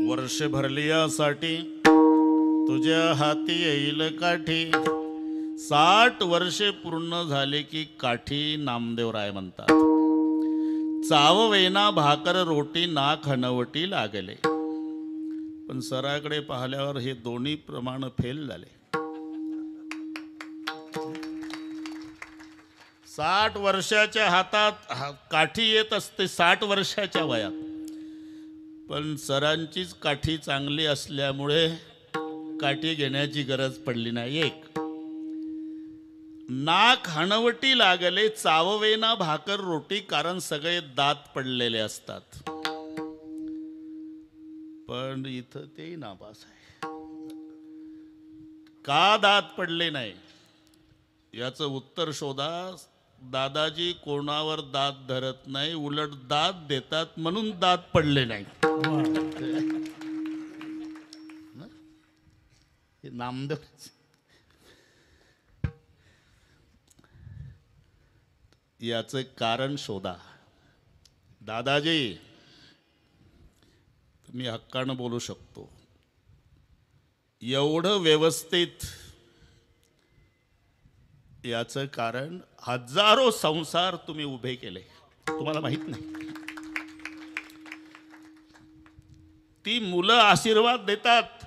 वर्ष भरली यासाठी तुझ्या हाती येईल काठी. 60 वर्षे पूर्ण झाले की काठी नामदेवराय म्हणतात. चाववेना भाकर रोटी ना खणवटी लागले. पण सराकडे पाहिल्यावर हे दोन्ही प्रमाण फेल झाले. 60 वर्षाच्या हातात काठी येत असते 60 वर्षाच्या वयात. पण सरांचीच काठी चांगली असल्यामुळे काठी घेण्याची गरज पडली नाही. एक नाक हणवटी लागले चाववेना भाकर रोटी, कारण सगळे दात पडलेले असतात. पण इथं ते नापास आहे. का दात पडले नाही याचं उत्तर शोधा. दादाजी कोणावर दात धरत नाही, उलट दात देतात म्हणून दात पडले नाही. नामदेव याचं कारण शोधा. दादाजी मी हक्कानं बोलू शकतो, एवढं व्यवस्थित याचं कारण हजारो संसार तुम्ही उभे केले, तुम्हाला माहित नाही. ती मुलं आशीर्वाद देतात,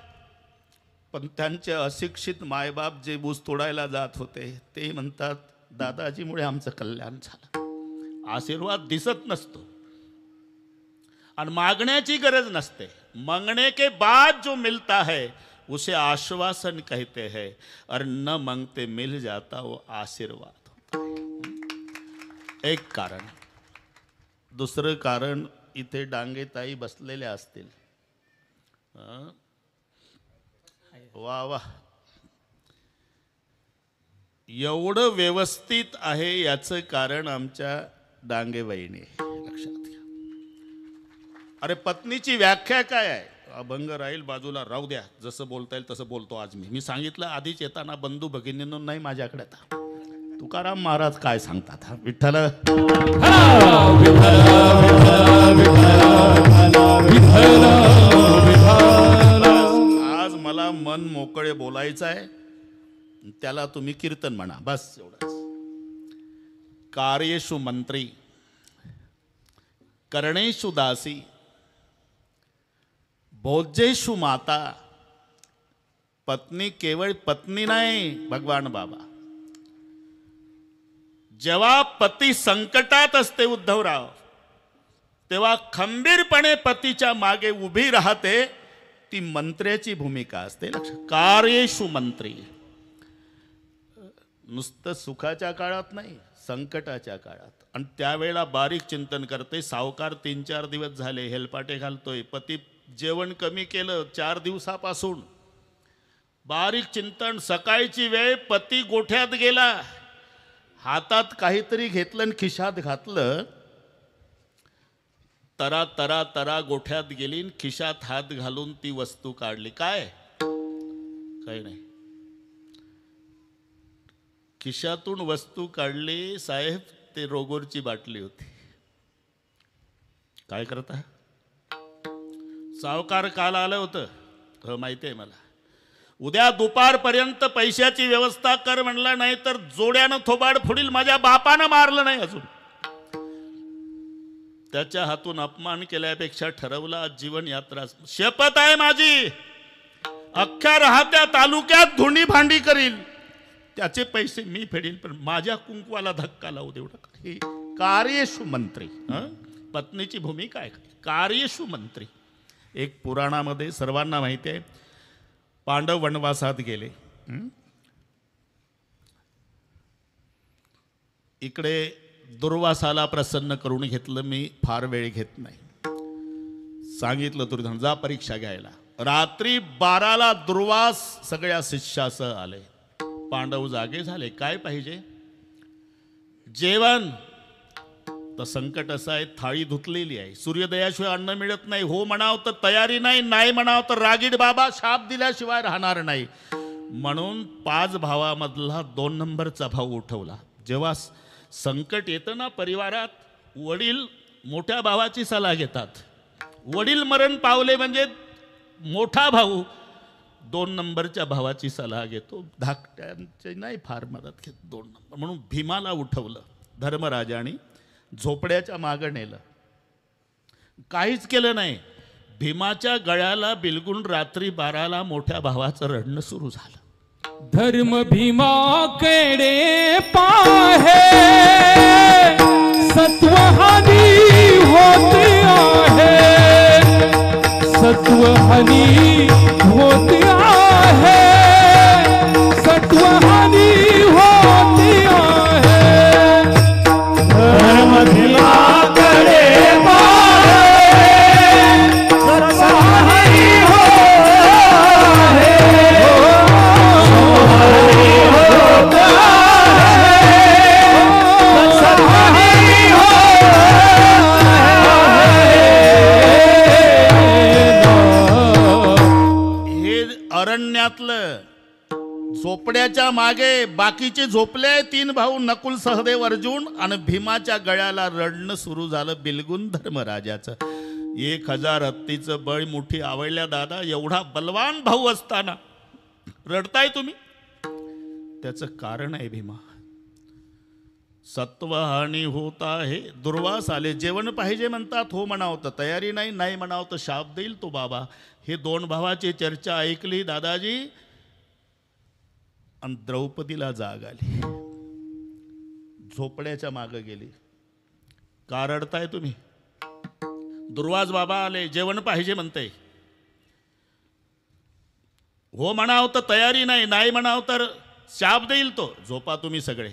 पण त्यांचे अशिक्षित मायबाप जे ऊस तोडायला जात होते ते म्हणतात दादाजीमुळे आमचं कल्याण झालं. आशीर्वाद दिसत नसतो आणि मागण्याची गरज नसते. मांगने के बाद जो मिलता है उसे आश्वासन कहते हैं, और न मांगते मिल जाता वो आशीर्वाद होता है. एक कारण. दुसरं कारण, इथे डांगेताई बसलेल्या असतील. वा वा, एवढं व्यवस्थित आहे याचं कारण आमच्या डांगे वहिनी. लक्षात घ्या. अरे पत्नीची व्याख्या काय आहे? अभंग राहील बाजूला राहू द्या, जसं बोलता येईल तसं बोलतो. आज मी सांगितलं आधीच येताना, बंधू भगिनींनो नाही माझ्याकडे. तुकाराम महाराज काय सांगतात? विठ्ठल आज मला मन मोकळे बोलायचं आहे, त्याला तुम्ही कीर्तन म्हणा, बस एवढंच. कार्येषु मंत्री करणेषु दासी भोजेषु माता. पत्नी केवळ पत्नी नाही, भगवान बाबा. जेव्हा पती संकटात असते उद्धवराव, तेव्हा खंबीरपणे पतीच्या मागे उभी राहते. ती मंत्र्याची भूमिका असते. लक्षात. कार्येषु मंत्री. नुसतं सुखाच्या काळात नाही, संकटाच्या काळात. आणि त्यावेळेला बारीक चिंतन करते. सावकार 3-4 दिवस झाले हेलपाटे घालतोय, पती जेवण कमी केलं 4 दिवसापासून. बारीक चिंतन. सकाळची वेळ, पती गोठ्यात गेला, हातात काहीतरी घेतलं आणि खिशात घातलं. तरा तरा तरा गोठ्यात गेली, खिशात हात घालून ती वस्तू काढली. काय? काही नाही. खिशातून वस्तू काढली साहेब, ते रोगोरची बाटली होती. काय करता? सावकार काल आलं होतं, हो माहिती आहे मला. उद्या दुपारपर्यंत पैशाची व्यवस्था कर म्हणला, नाही तर जोड्यानं थोबाड फुडील. माझ्या बापानं मारलं नाही अजून. त्याच्या हातून अपमान केल्यापेक्षा ठरवलं आज जीवन यात्रा. शपथ आहे माझी, अख्ख्या राहत्या तालुक्यात धुणी भांडी करील, त्याचे पैसे मी फेडील, पण माझ्या कुंकवाला धक्का लावू देऊ नका. हे कार्येषु मंत्री. पत्नीची भूमिका आहे. कार्येषु मंत्री. एक पुराणामध्ये सर्वांना माहिती आहे, पांडव वनवासात गेले. इकडे दुर्वासाला प्रसन्न करून घेतलं. मी फार वेळ घेत नाही. सांगितलं दुर्योधन जा परीक्षा घ्यायला. रात्री 12ला दुर्वास सगळ्या शिष्यासह आले. पांडव जागे झाले. काय पाहिजे? जेवण. तर संकट असं आहे, थाळी धुतलेली आहे, सूर्योदयाशिवाय अन्न मिळत नाही. हो म्हणाव तर तयारी नाही, नाही म्हणाव तर रागीड बाबा शाप दिल्याशिवाय राहणार नाही. म्हणून 5 भावामधला 2 नंबरचा भाऊ उठवला. जेव्हा संकट येतं ना परिवारात, वडील मोठ्या भावाची सल्ला घेतात. वडील मरण पावले म्हणजे मोठा भाऊ 2 नंबरच्या भावाची सलाह घेतो, धाकट्यांची नाही फार मदत घेत 2 नंबर. म्हणून भीमाला उठवलं धर्मराजाने, झोपड्याच्या मागं नेलं. काहीच केलं नाही. भीमाच्या गळ्याला बिलगून रात्री 12ला मोठ्या भावाचं रडणं सुरू झालं. धर्म भीमाकडे पाहे सत्वहानी होते आहे, सत्वहानी होते आहे, सत्वहानी होते आहे. धर्म भीमाकडे झोपड्याच्या मागे बाकीचे झोपले. 3 भाऊ नकुल, सहदेव, अर्जुन आणि भीमाच्या गळ्याला रडणं सुरू झालं बिलगुन धर्मराजाचं. 1000 हत्तीचं बळ मुठी आवडल्या दादा, एवढा बलवान भाऊ असताना रडताय तुम्ही? त्याचं कारण आहे भीमा, सत्वहानी होत आहे. दुर्वास आले, जेवण पाहिजे म्हणतात, हो म्हणावं तर तयारी नाही, नाही म्हणावं तर शाप देईल तो बाबा. हे 2 भावाची चर्चा ऐकली दादाजी आणि द्रौपदीला जाग आली. झोपड्याच्या मागे गेली. का रडताय तुम्ही? दुर्वास बाबा आले, जेवण पाहिजे म्हणते, हो म्हणाव तर तयारी नाही, नाही म्हणाव तर शाप देईल तो. झोपा तुम्ही सगळे.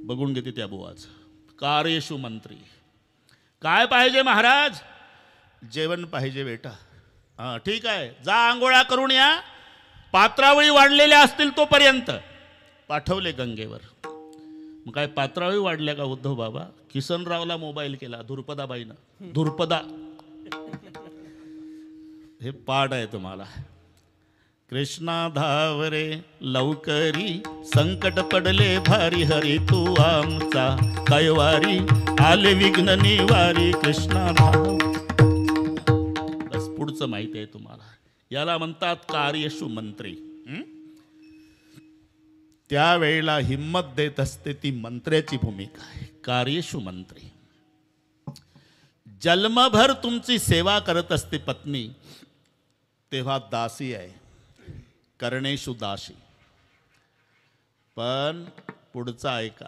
बघून घेते त्या बुवाच. कार्येषु मंत्री, काय पाहिजे महाराज? जेवण पाहिजे बेटा. हां ठीक आहे, जा आंघोळा करून या, पात्रावळी वाढलेल्या असतील तोपर्यंत. पाठवले गंगेवर. मग काय पात्रावळी वाढल्या का उद्धव बाबा? किसनरावला मोबाईल केला धुरपदाबाईनं. धुरपदा हे पाठ आहे तुम्हाला. कृष्णा धावरे लवकरी, संकट पडले भारी, हरी तू आमचा कैवारी, आले विघ्न निवारी. कृष्णा धाव. बस पुढचं माहिती आहे तुम्हाला. याला म्हणतात कार्येषु मंत्री. त्यावेळेला हिम्मत देत असते ती मंत्र्याची भूमिका आहे. कार्येषु मंत्री. जन्मभर तुमची सेवा करत असते पत्नी, तेव्हा दासी आहे, करणेषु दासी. पण पुढचा ऐका,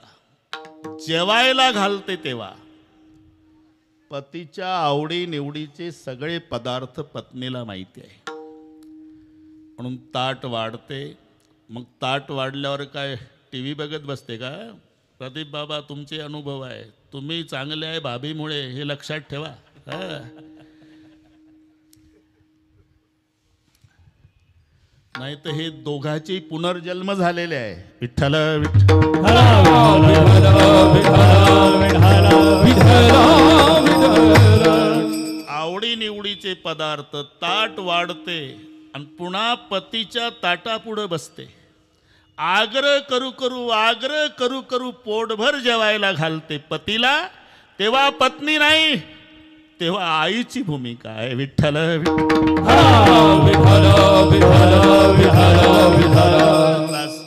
जेवायला घालते तेव्हा पतीच्या आवडी निवडीचे सगळे पदार्थ पत्नीला माहिती आहे. म्हणून ताट वाढते. मग ताट वाढल्यावर काय TV बघत बसते का? प्रदीप बाबा तुमचे अनुभव आहे, तुम्ही चांगले आहे भाभीमुळे, हे लक्षात ठेवा. नाही तर हे दोघांचे पुनर्जन्म झालेले आहे. विठ्ठल आवडी निवडीचे पदार्थ, ताट वाढते आणि पुन्हा पतीच्या ताटापुढं बसते. आग्रह करू करू पोटभर जेवायला घालते पतीला. तेव्हा पत्नी नाही, तेव्हा आईची भूमिका आहे. विठ्ठल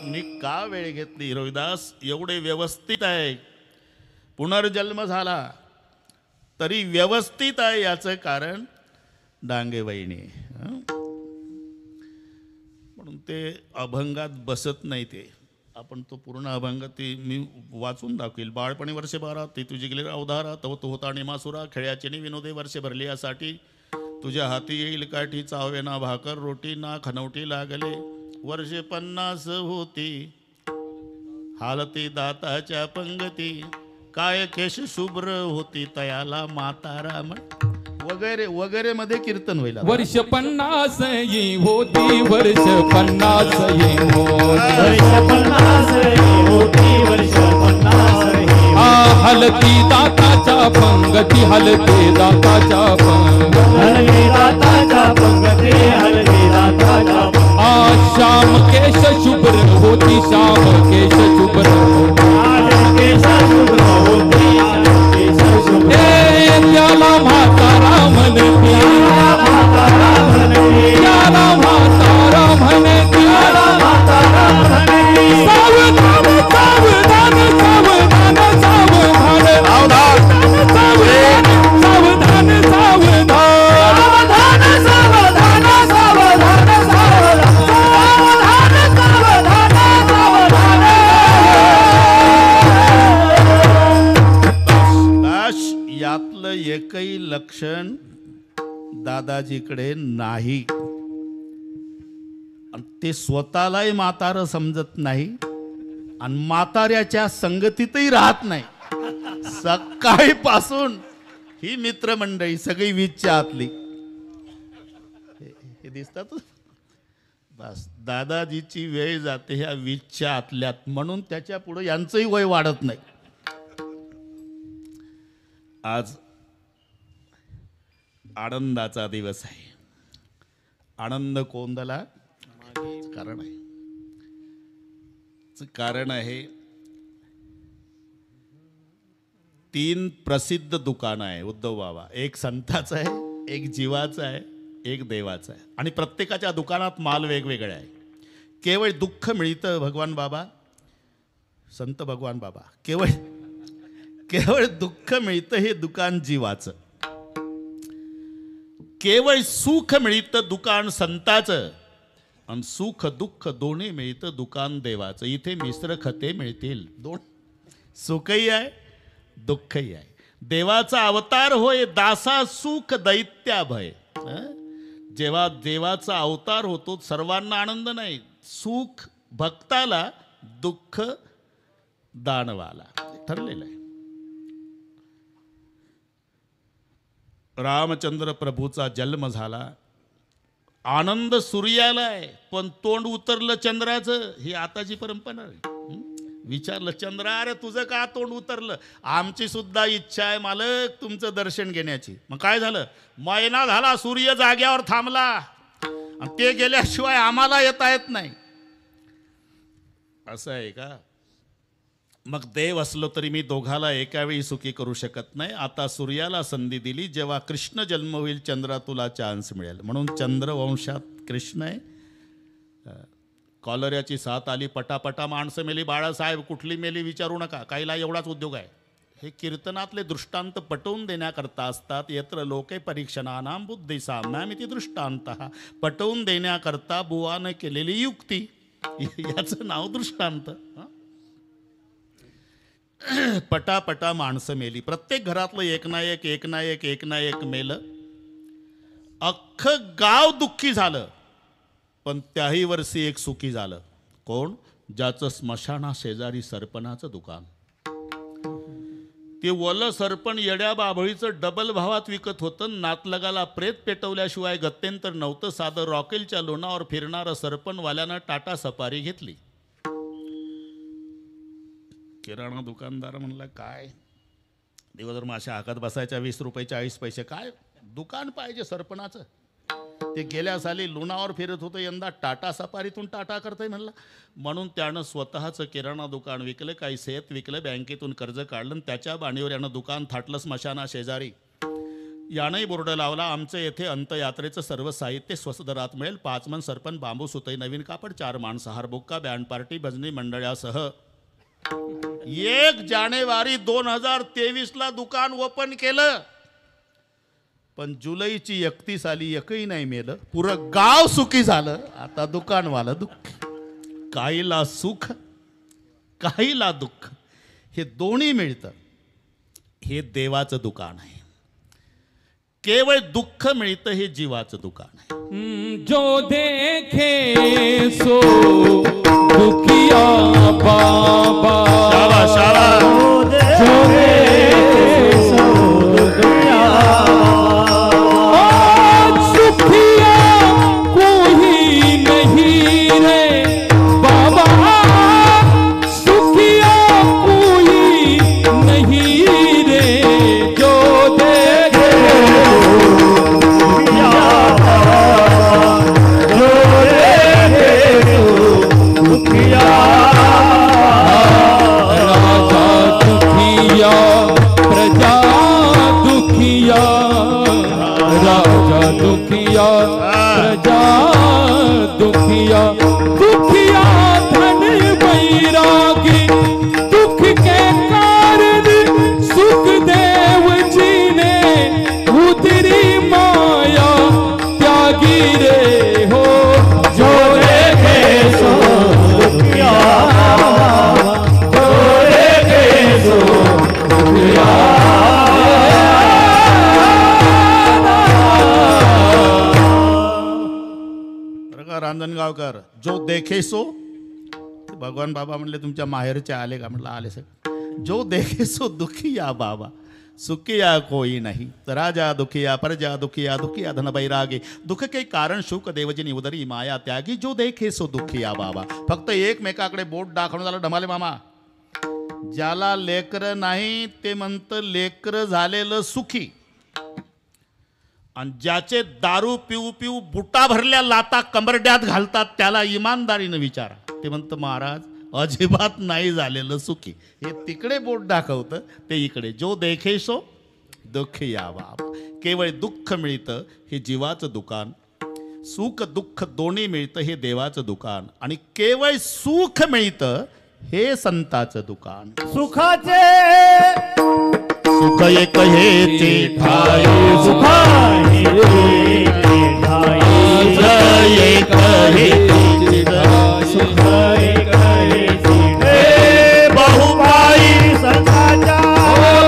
मी का वेळ घेतली रविदास? एवढे व्यवस्थित आहे, पुनर्जन्म झाला तरी व्यवस्थित आहे. याचं कारण डांगे वहिनी. म्हणून ते अभंगात बसत नाही. ते आपण तो पूर्ण अभंग ती मी वाचून दाखवेल. बाळपणी वर्षे 12 ते तुझी गेले अवधारा, तव तो होता निमासुरा, खेळ्याचे नि विनोदे वर्षे भरली यासाठी. तुझ्या हाती येईल काठी, चावे ना भाकर रोटी, ना खनवटी लागले. वर्षे 50 होती, हालती दाताच्या पंगती, काय केश शुभ्र होती, तयाला मातारा वगैरे वगैरे मध्ये कीर्तन होईल. वर्ष 50 ही होती, वर्ष 50 ही होती, वर्ष 50 ही होती, वर्ष 50 हलती दाताच्या पंगती, हलती दाताच्या पंगती, हलती दाताच्या पंगती, हलती दाताच्या पंगती. श्याम केश शुभ्र होती, श्याम केश शुभ्र केश शुभ्र होती, केश शुभ्र. त्याला म्हातारा म्हणती, म्हातारा म्हणती, दादाजीकडे नाही. आणि ते स्वतःलाही म्हातारं समजत नाही आणि म्हाताऱ्याच्या संगतीतही राहत नाही. सकाळीपासून ही मित्रमंडळी सगळी वीजच्या आतली हे दिसतात. बस दादाजीची वेळ जाते ह्या वीजच्या आतल्यात, म्हणून त्याच्या पुढे यांचंही वय वाढत नाही. आज आनंदाचा दिवस आहे. आनंद कोंदला कारण आहे. कारण आहे 3 प्रसिद्ध दुकान आहे उद्धव बाबा. एक संताचं आहे, एक जीवाचं आहे, एक देवाचं आहे. आणि प्रत्येकाच्या दुकानात माल वेगवेगळे आहे. केवळ दुःख मिळतं भगवान बाबा, संत भगवान बाबा, केवळ दुःख मिळतं हे दुकान जीवाचं. केवळ सुख मिळतं दुकान संताचं, आणि सुख दुःख दोन्ही मिळतं दुकान देवाचं. इथे मिश्र खते मिळतील. दोन सुखही आहे दुःखही आहे. देवाचा अवतार होय दासा सुख दैत्या भय. जेव्हा देवाचा अवतार होतो सर्वांना आनंद नाही, सुख भक्ताला, दुःख दानवाला. ठरलेलं आहे. रामचंद्र प्रभूचा जन्म झाला, आनंद सूर्याला आहे, पण तोंड उतरलं चंद्राचं. ही आताची परंपरा आहे. विचारलं चंद्रा, अरे तुझं का तोंड उतरलं? आमची सुद्धा इच्छा आहे मालक तुमचं दर्शन घेण्याची. मग काय झालं? महिना झाला सूर्य जाग्यावर थांबला आणि ते गेल्याशिवाय आम्हाला येता येत नाही. असं आहे का? मग देव असलो तरी मी दोघाला एकावेळी सुखी करू शकत नाही. आता सूर्याला संधी दिली, जेव्हा कृष्ण जन्म होईल चंद्रा तुला चान्स मिळेल. म्हणून चंद्रवंशात कृष्ण आहे. कॉलऱ्याची साथ आली, पटापटा माणसं मेली. बाळासाहेब कुठली मेली विचारू नका, काहीला एवढाच उद्योग आहे. हे कीर्तनातले दृष्टांत पटवून देण्याकरता असतात. यत्र लोके परीक्षणानां बुद्धी साम्यामिति दृष्टांतः. पटवून देण्याकरता बुवानं केलेली युक्ती, याचं नाव दृष्टांत. पटापटा माणसं मेली. प्रत्येक घरातलं एक ना एक मेलं. अख्खं गाव दुःखी झालं, पण त्याही वर्षी एक सुखी झालं. कोण? ज्याचं स्मशाना शेजारी सरपणाचं दुकान. ते वलं सरपण येड्या बाभळीचं डबल भावात विकत होतं. नातलगाला प्रेत पेटवल्याशिवाय गत्यंतर नव्हतं. साधं रॉकेलच्या लोणावर फिरणारं सरपणवाल्यानं टाटा सफारी घेतली. किराणा दुकानदार म्हणला, काय दिवसभर माशा हाकत बसायच्या, 20 रुपये 40 पैसे, काय दुकान पाहिजे सरपणाचं. ते गेल्या साली लुणावर फिरत होतं, यंदा टाटा सफारीतून टाटा करतंय म्हणला. म्हणून त्यानं स्वतःचं किराणा दुकान विकलं, काही शेत विकलं, बँकेतून कर्ज काढलं, त्याच्या बाणीवर यानं दुकान थाटलं स्मशाना शेजारी. यानंही बोर्ड लावला, आमचं येथे अंतयात्रेचं सर्व साहित्य स्वस्त दरात मिळेल. 5 मन सरपण, बांबू सुतई, नवीन कापड, 4 माणसं, हारबुक्का, बँड पार्टी, भजनी मंडळासह. 1 जानेवारी 2023ला दुकान ओपन केलं, पण जुलैची 31 आली, एकही नाही मेलं. पुरं गाव सुखी झालं. आता दुकानवाला दुःख. काहीला सुख, काहीला दुःख, हे दोन्ही मिळतं. हे देवाचं दुकान आहे. केवळ दुःख मिळतं हे जीवाचं दुकान आहे. जो देखे सो दुखिया बाबा. शाबाश, शाबाश. जो देखे सो दुखिया. सुखिया कोई नहीं रे बाबा, सुखिया कोई नहीं रे. जो देखे दुखिया प्रजा दुखिया. दुखिया धन बैरागी, दुख के कारण सुख देव जी ने उतरी माया त्यागी रे हो. जो देखे सो दुखिया, जो देखे सो दुखिया. का रांजणगावकर, जो देखे सो. भगवान बाबा म्हणले तुमच्या माहेरचे आले का? म्हटलं आले सगळे. जो देखे सो दुखिया बाबा, सुखिया कोई नहीं. राजा दुखिया, प्रजा दुखिया, दुखिया धन बैरागे, दुःख के कारण शुक देवजिनी उदरी माया त्यागी, जो देखे सो दुखिया बाबा. फक्त एकमेकाकडे बोट दाखवून झालं ढमाले मामा. ज्याला लेकर नाही ते म्हणतं लेकर झालेलं सुखी, आणि ज्याचे दारू पिऊ पिऊ बुटा भरल्या लाता कंबरड्यात घालतात त्याला इमानदारीनं विचारा, ते म्हणतं महाराज अजिबात नाही झालेलं सुखी. हे तिकडे बोट दाखवतं, ते इकडे. जो देखे सो दुखिया बाबा. केवळ दुःख मिळतं हे जीवाचं दुकान, सुख दुःख दोन्ही मिळतं हे देवाचं दुकान, आणि केवळ सुख मिळतं हे संताचं दुकान. सुखाचे सुख एक हेचे ठाई, सुख एक ठाई, एक हेचे ठाई. सुख एक हे बहुपाई संतांच्या,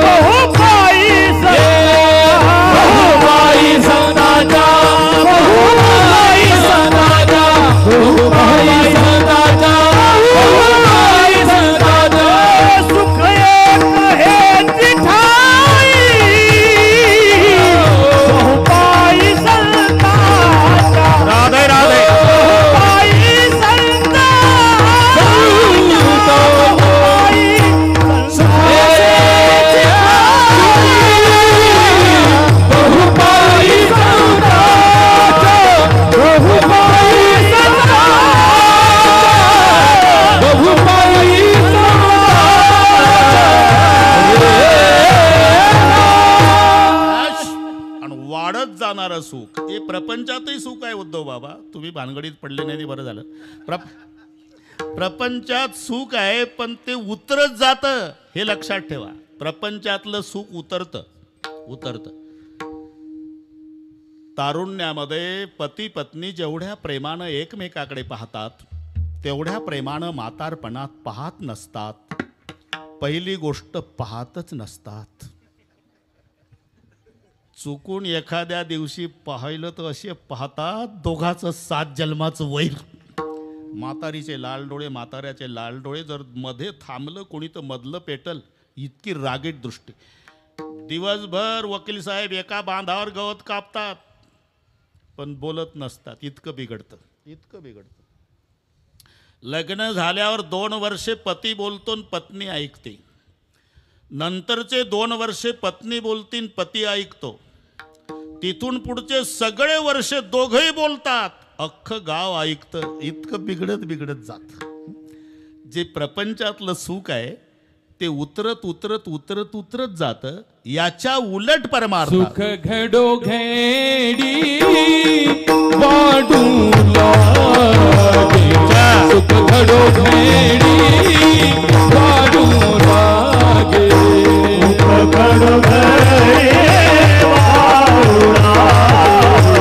बहुपाई संतांच्या, बहुपाई संतांच्या, बहुपाई संतांच्या, बहुपाई संतांच्या. सुख एक हेची ठाई, बहुपाई संतांच्या. राधे राधे. बहुपाई संतांच्या, बहुपाई संतांच्या, बहुपाई संतांच्या, बहुपाई संतांच्या, बहुपाई आणि वाढत जाणारं सुख हे प्रपंचातही सुख आहे. उद्धव बाबा तुम्ही भानगडीत पडले नाही ते बरं झालं. प्रपंचात सुख आहे पण ते उतरत जातं हे लक्षात ठेवा. प्रपंचातलं सुख उतरतं. तारुण्यामध्ये पती पत्नी जेवढ्या प्रेमानं एकमेकाकडे पाहतात तेवढ्या प्रेमानं म्हातारपणात पाहत नसतात. पहिली गोष्ट पाहतच नसतात. चुकून एखाद्या दिवशी पाहिलं तर असे पाहतात दोघाचं 7 जन्माचं वैर. म्हातारीचे लाल डोळे, म्हाताऱ्याचे लाल डोळे. जर मध्ये थांबलं कोणी तर मधलं पेटल इतकी रागीट दृष्टी. दिवसभर वकील साहेब एका बांधावर गवत कापतात पण बोलत नसतात. इतकं बिघडतं. लग्न झाल्यावर 2 वर्षे पती बोलतो आणि पत्नी ऐकते. नंतरचे 2 वर्षे पत्नी बोलती आणि पती ऐकतो. तिथून पुढचे सगळे वर्ष दोघंही बोलतात, अख्खं गाव ऐकतं. इतकं बिघडत जात. जे प्रपंचातलं सुख आहे ते उतरत जातं. याच्या उलट परमार्थ सुख घडो घेडी वाढू लागे, सुख घडो घेडी वाढू लागे, सुख घडो घेडी वाढू लागे,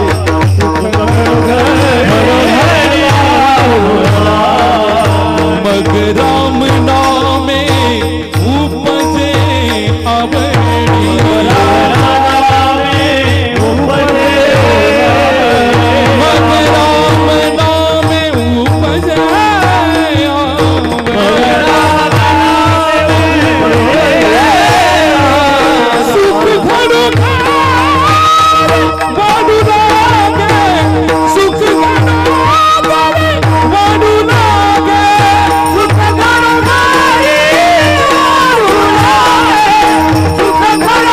सुख घडो घेडी वाढू लागे. मग राम नामे उपजे आवडी, मग राम नामे उपजे सुख घडो वाढू लागे, सुख घडो वाढू लागे, सुख घडो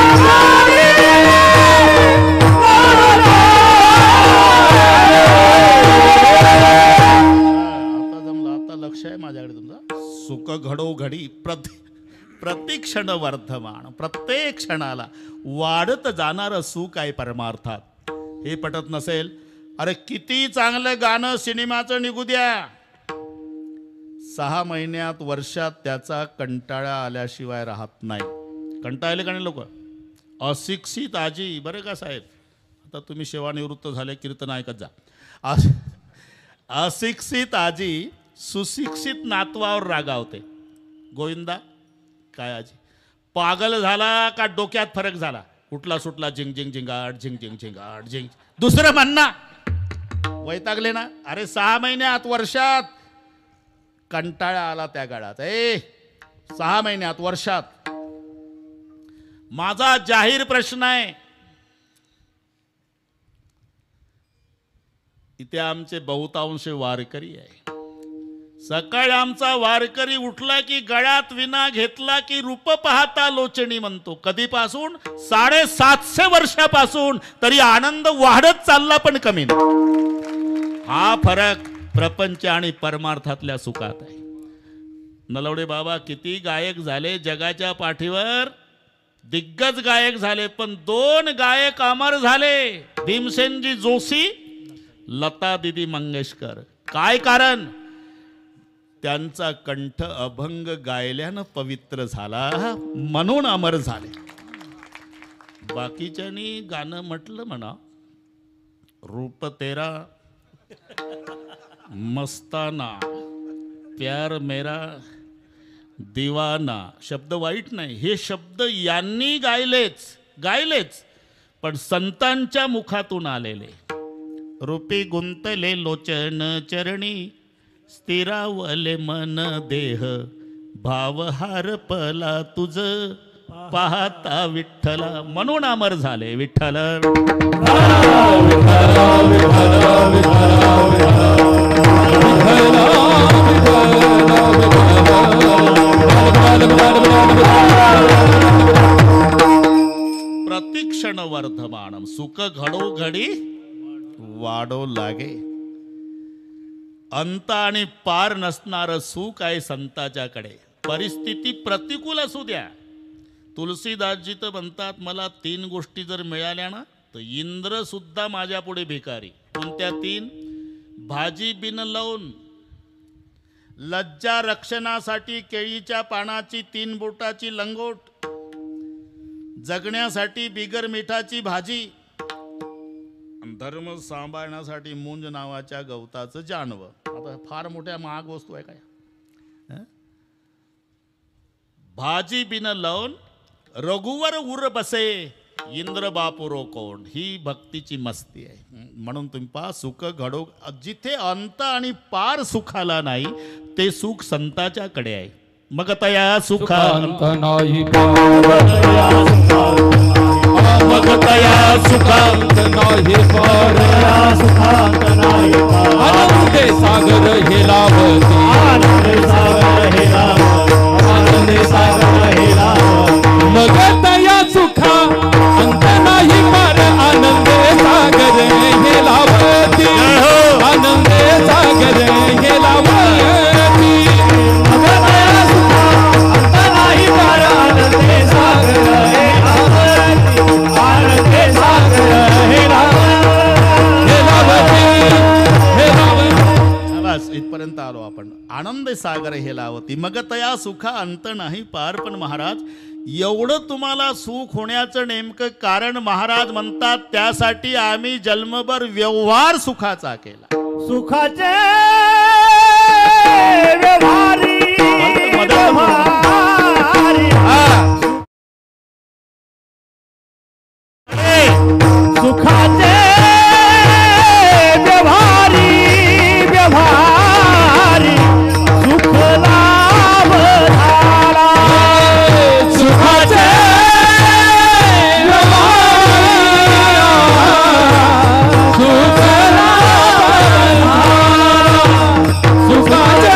आता जमलं. आता लक्ष आहे माझ्याकडे तुमचा. सुख घडोघडी प्रतिक्षण वर्धमान. प्रत्येक क्षणाला वाढत जाणारं सुख आहे परमार्थात. हे पटत नसेल, अरे किती चांगलं गाणं सिनेमाचं निघू द्या, 6 महिन्यात वर्षात त्याचा कंटाळा आल्याशिवाय राहत नाही. कंटाळले का नाही लोक? अशिक्षित आजी, बरं का साहेब, आता तुम्ही सेवानिवृत्त झाले, कीर्तन ऐकत जा. अशिक्षित आजी सुशिक्षित नातवावर रागावते. गोविंदा काय आजी, पागल झाला का डोक्यात फरक झाला? उठला सुटला झिंग झिंग झिंगाट, झिंग झिंग झिंगाट, झिंग. दुसरं म्हणणं वैतागले ना. अरे 6 महिन्यात वर्षात कंटाळा आला त्या काळात. 6 महिन्यात वर्षात. माझा जाहीर प्रश्न आहे, इथे आमचे बहुतांश वारकरी आहे. सकाळी आमचा वारकरी उठला की गळ्यात विना घेतला की रूप पाहता लोचणी म्हणतो. कधीपासून? 750 वर्षापासून. तरी आनंद वाढत चालला पण कमी नाही. हा फरक प्रपंच आणि परमार्थातल्या सुखात आहे. नलवडे बाबा किती गायक झाले जगाच्या पाठीवर, दिग्गज गायक झाले, पण 2 गायक अमर झाले. भीमसेनजी जोशी, लता दीदी मंगेशकर. काय कारण? त्यांचा कंठ अभंग गायल्यानं पवित्र झाला म्हणून अमर झाले. बाकीच्यांनी गाणं म्हटलं म्हणा, रूप तेरा मस्ताना, प्यार मेरा दीवाना. शब्द वाईट नाही, हे शब्द यांनी गायलेच पण संतांच्या मुखातून आलेले. रूपी गुंतले लोचन चरणी, स्थिरावले मन देह, भाव हारपला तुझ पाहता विठ्ठला म्हणून अमर झाले. विठ्ठल प्रतिक्षण वर्धमानम, सुख घडोघडी वाढो लागे. अंत आणि पार नसणारं सुख आहे संताच्याकडे. परिस्थिती प्रतिकूल असू द्या. तुलसीदासजी तर म्हणतात, मला 3 गोष्टी जर मिळाल्या ना तर इंद्र सुद्धा माझ्या पुढे भिकारी. कोणत्या 3? भाजी बिन लावून, लज्जा रक्षणासाठी केळीच्या पानाची 3 बोटाची लंगोट, जगण्यासाठी बिगर मिठाची भाजी, धर्म सांभाळण्यासाठी मुंज नावाच्या गवताचं जानवं. आता फार मोठ्या महाग वस्तू आहे काय? भाजी बिन लावून रघुवर उर बसे, इंद्र बापुरो कोण. ही भक्तीची मस्ती आहे. म्हणून तुम्ही पहा, सुख घडो, जिथे अंत आणि पार सुखाला नाही ते सुख संताच्याकडे आहे. मग तया सुखांत नाही, मग तया सुखांत नाही पार. सुखांत नाही पार. आनंदे सागर हे लाभते, आनंदे सागर हे लाभते, आनंदे सागर हे लाभते. मग तया सुखा अंत नाही पार. आनंदे सागर हे लाभते, आनंदे सागर हे लाभते. मग तया सुखा अंत नाही पार. आनंदे सागर हे लाभते, आनंदे सागर हे लाभते. बस इथपर्यंत आलो आपण. आनंद सागर हे लावती, मग तया सुखा अंत नाही पार. पण महाराज, एवढं तुम्हाला सुख होण्याचं नेमकं कारण महाराज म्हणतात, त्यासाठी आम्ही जन्मभर व्यवहार सुखाचा केला. सुखाचे व्यवहारी व्यवहारी, सुखाचे व्यवहारी व्यवहारी, सुख लाभ झाला. सुखाचे सुखाचे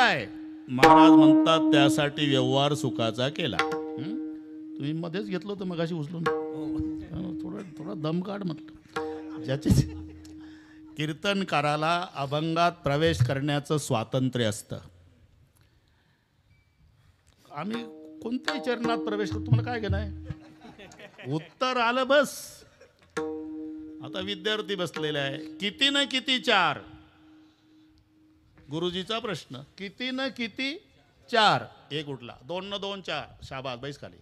आहे. महाराज म्हणतात त्यासाठी व्यवहार सुखाचा केला. तुम्ही मध्येच घेतलं होतं मगाशी उचलून. थोडा दम काढ म्हटलं. ज्याचे कीर्तनकाराला अभंगात प्रवेश करण्याचं स्वातंत्र्य असतं. आम्ही कोणत्याही चरणात प्रवेश करतो, तुम्हाला काय घेणं आहे? उत्तर आलं बस. आता विद्यार्थी बसलेला आहे. किती न किती 4. गुरुजीचा प्रश्न, किती न किती 4. एक उठला. 2 न 2 4. शाबास, बैस खाली.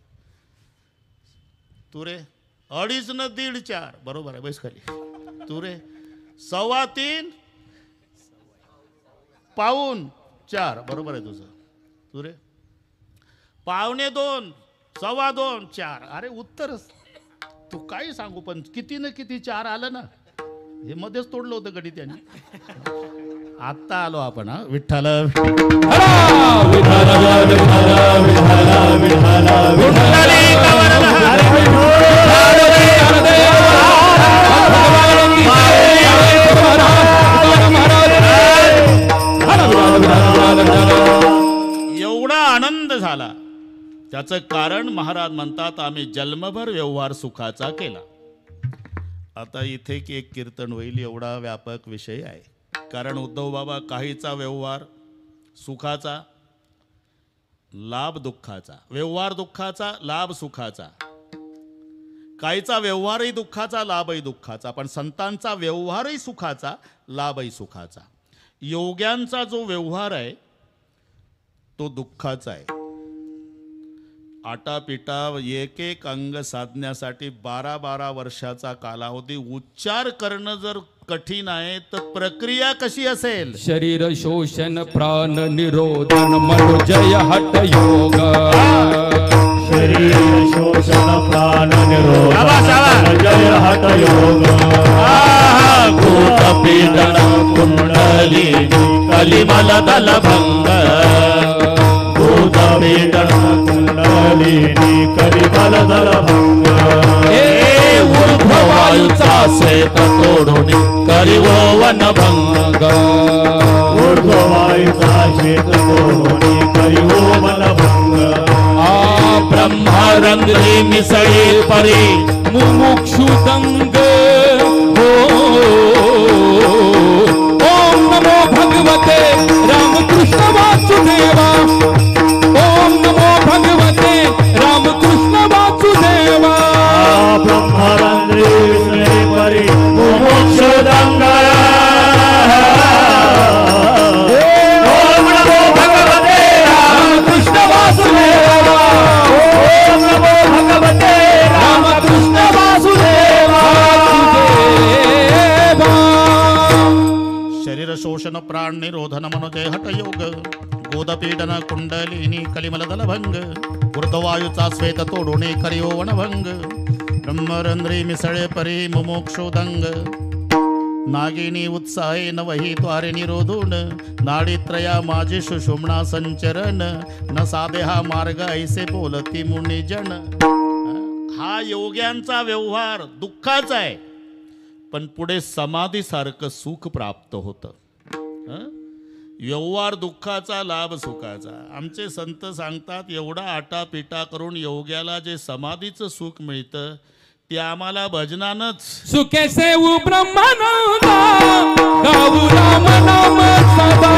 तू रे 2.5 न 1.5 4. बरोबर आहे, बैस खाली. तू रे 3.15 पाऊण 4. बरोबर आहे तुझं. तू रे 1.25 2.25 4. अरे उत्तरच तू काही सांगू, पण किती न किती 4 आलं ना. हे मध्येच तोडलं होतं गडी त्यांनी. आता आलो आपण. विठ्ठल एवढा आनंद झाला. त्याचं कारण महाराज म्हणतात आम्ही जन्मभर व्यवहार सुखाचा केला. आता इथे की एक कीर्तन होईल एवढा व्यापक विषय आहे. कारण उद्धव बाबा काहीचा व्यवहार सुखाचा, लाभ दुःखाचा, व्यवहार दुःखाचा, लाभ सुखाचा. काहीचा व्यवहारही दुःखाचा, लाभही दुःखाचा. पण संतांचा व्यवहारही सुखाचा, लाभही सुखाचा. योग्यांचा जो व्यवहार आहे तो दुःखाचा आहे. आटापिटा एक एक अंग साधण्यासाठी 12 वर्षाचा कालावधी. उच्चार करणं जर कठीण आहे तर प्रक्रिया कशी असेल? शरीर शोषण प्राण निरोधन मनोजय हठ योग. शरीर शोषण प्राण निरोधन जय हठ योग. भूतपीडन कुंडलिनी कलिमल दलभंग. भूतपीडन कुंडलिनी कलिमल दलभंग. ऊर्ध्ववायूचा श्वेत तोडून करिवो वनभंग. ऊर्ध्ववायूचा श्वेत तोडून करिवो वनभंग. ब्रह्मरंध्री मिसळे परी मुमुक्षु दंग. ओम नमो भगवते रामकृष्ण वासुदेवा. ओम नमो भगवते रामकृष्ण वासुदेवा. ब्रह्मरंध्री मिसळे परी मुमुक्षु दंग. ओम नमो भगवते रामकृष्ण वासुदेवा. ओम नमो भगवते रामकृष्ण वासुदेवा. शरीर शोषण प्राण निरोधन मनोजय हठ योग. गोदपीडन कुंडलिनी कलिमल दलभंग. ऊर्ध्ववायूचा श्वेत तोडून करियो वनभंग. ब्रह्मरंध्री मिसळे परी मुमुक्षुदंग. नागिनी उत्साहे नवही द्वारे निरोधून. नाडीत्रया माझी सुषुम्ना संचरण. न साधे हा मार्ग ऐसे बोलती मुनिजन. हा योग्यांचा व्यवहार दुःखाचा आहे, पण पुढे समाधीसारखं सुख प्राप्त होतं. व्यवहार दुःखाचा, लाभ सुखाचा. आमचे संत सांगतात एवढा आटापिटा करून योग्याला जे समाधीचं सुख मिळतं ते आम्हाला भजनानंच. सुखे सेवू ब्रह्मानंदा गाऊ राम नाम सदा.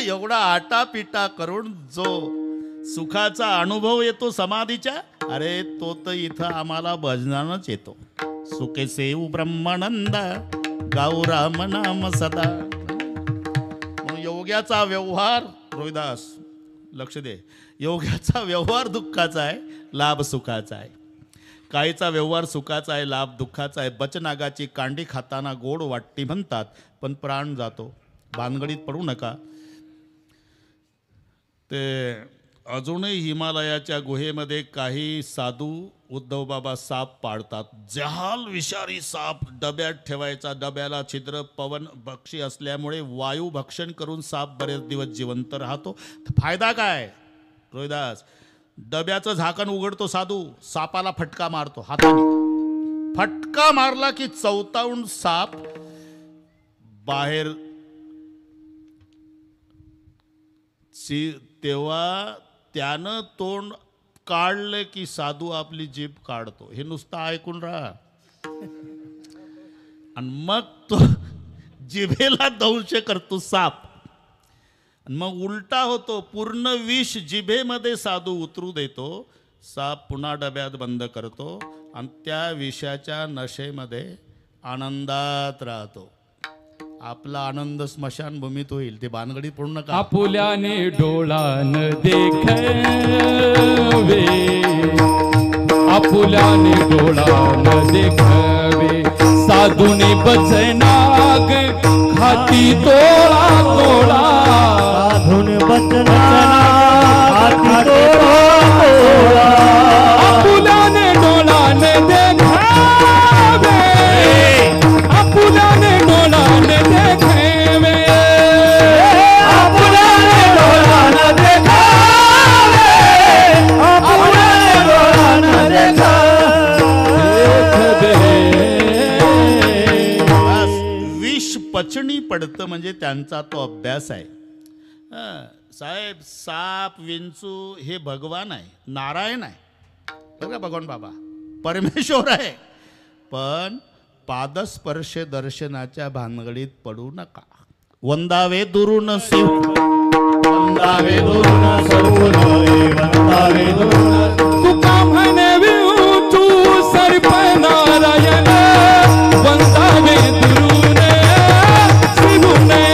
एवढा आटापिटा करून जो सुखाचा अनुभव येतो समाधीच्या, अरे तो तर इथं आम्हाला भजनानच येतो. सुखे सेऊ ब्रह्मानंद गाऊ राम नाम सदा. म्हणून योग्याचा व्यवहार रोहिदास लक्ष दे, योग्याचा व्यवहार दुःखाचा आहे, लाभ सुखाचा आहे. काहीचा व्यवहार सुखाचा आहे, लाभ दुःखाचा आहे. बचनागाची कांडी खाताना गोड वाटती म्हणतात, पण प्राण जातो. भानगडीत पडू नका. ते अजूनही हिमालयाच्या गुहेमध्ये काही साधू उद्धव बाबा साप पाळतात. जहाल विषारी साप डब्यात ठेवायचा, डब्याला छिद्र पवन भक्षी असल्यामुळे वायू भक्षण करून साप बरेच दिवस जिवंत राहतो. फायदा काय रोहिदास? डब्याचं झाकण उघडतो साधू, सापाला फटका मारतो हाताने. फटका मारला की चवतावून साप बाहेर. तेव्हा त्यानं तोंड काढलं की साधू आपली जीभ काढतो. हे नुसतं ऐकून राहा. आणि मग तो जिभेला दंश करतो साप. मग उलटा होतो, पूर्ण विष जिभेमध्ये साधू उतरू देतो. साप पुन्हा डब्यात बंद करतो आणि त्या विषाच्या नशेमध्ये आनंदात राहतो. आपला आनंद स्मशानभूमीत होईल. ते भानगडीत पडू नका. आपुल्याने डोळान देखवे, आपुल्याने डोळान देखवे, साधुनी बचनाग खाती तोळा तोळा, साधून बचना हाती तोळा. आपुल्याने डोळान देखवे, आपुल्याने डोळान देखवे, आपुल्याने डोळान देखावे, आपुल्याने डोळान बस, विष पचनी पडतं म्हणजे त्यांचा तो अभ्यास आहे. साहेब, साप विंचू हे भगवान आहे, नारायण आहे बघा, भगवान बाबा परमेश्वर आहे. पण पादस्पर्श दर्शनाच्या भानगडीत पडू नका. वंदावे दुरून शिव, वंदावे दुरून सर्वून, वंदावे दुरून तुका म्हणे विठू सर्प नारायण, वंदावे दुरून शिवूने,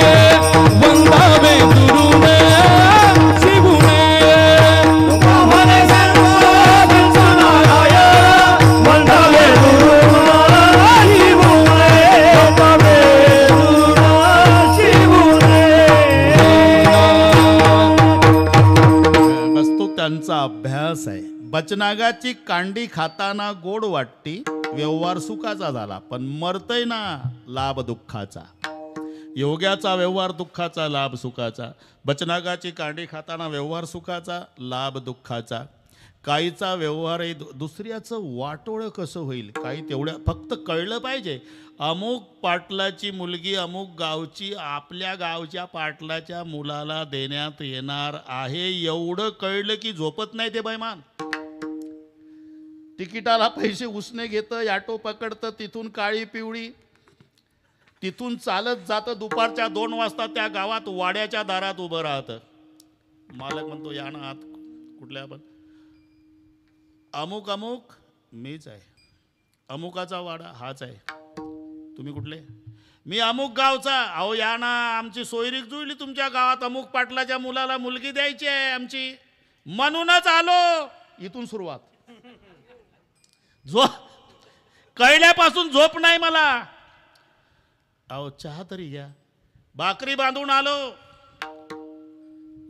वंदावे दुरून शिवूने. म्हणे सर्व विंचू नारायण, वंदावे दुरून शिवूने, वंदावे दुरून शिवूने. बस तो त्यांचा अभ्यास आहे. बचनागाची कांडी खाताना गोड वाटती, व्यवहार सुखाचा झाला, पण मरतय ना लाभ दुःखाचा. योग्याचा व्यवहार दुःखाचा, लाभ सुखाचा. बचनागाची कांडी खाताना व्यवहार सुखाचा, लाभ दुःखाचा. काहीचा व्यवहारही दुसऱ्याचं वाटोळं कसं होईल, काही तेवढ्या फक्त कळलं पाहिजे. अमुक पाटलाची मुलगी अमुक गावची आपल्या गावच्या पाटलाच्या मुलाला देण्यात येणार आहे, एवढं कळलं की झोपत नाही ते बैमान. तिकिटाला पैसे उसने घेतं, ॲटो पकडतं, तिथून काळी पिवळी, तिथून चालत जातं. दुपारच्या 2 वाजता त्या गावात वाड्याच्या दारात उभं राहतं. मालक म्हणतो, या ना आत. कुठल्या आपण? अमुक अमुक. मीच आहे. अमुकाचा वाडा हाच आहे. तुम्ही कुठले? मी अमुक गावचा. अहो या ना, आमची सोयरीक जुळली तुमच्या गावात, अमुक पाटलाच्या मुलाला मुलगी द्यायची आहे आमची, म्हणूनच आलो. इथून सुरुवात. कळल्यापासून झोप नाही मला. अहो चहा तरी घ्या. भाकरी बांधून आलो.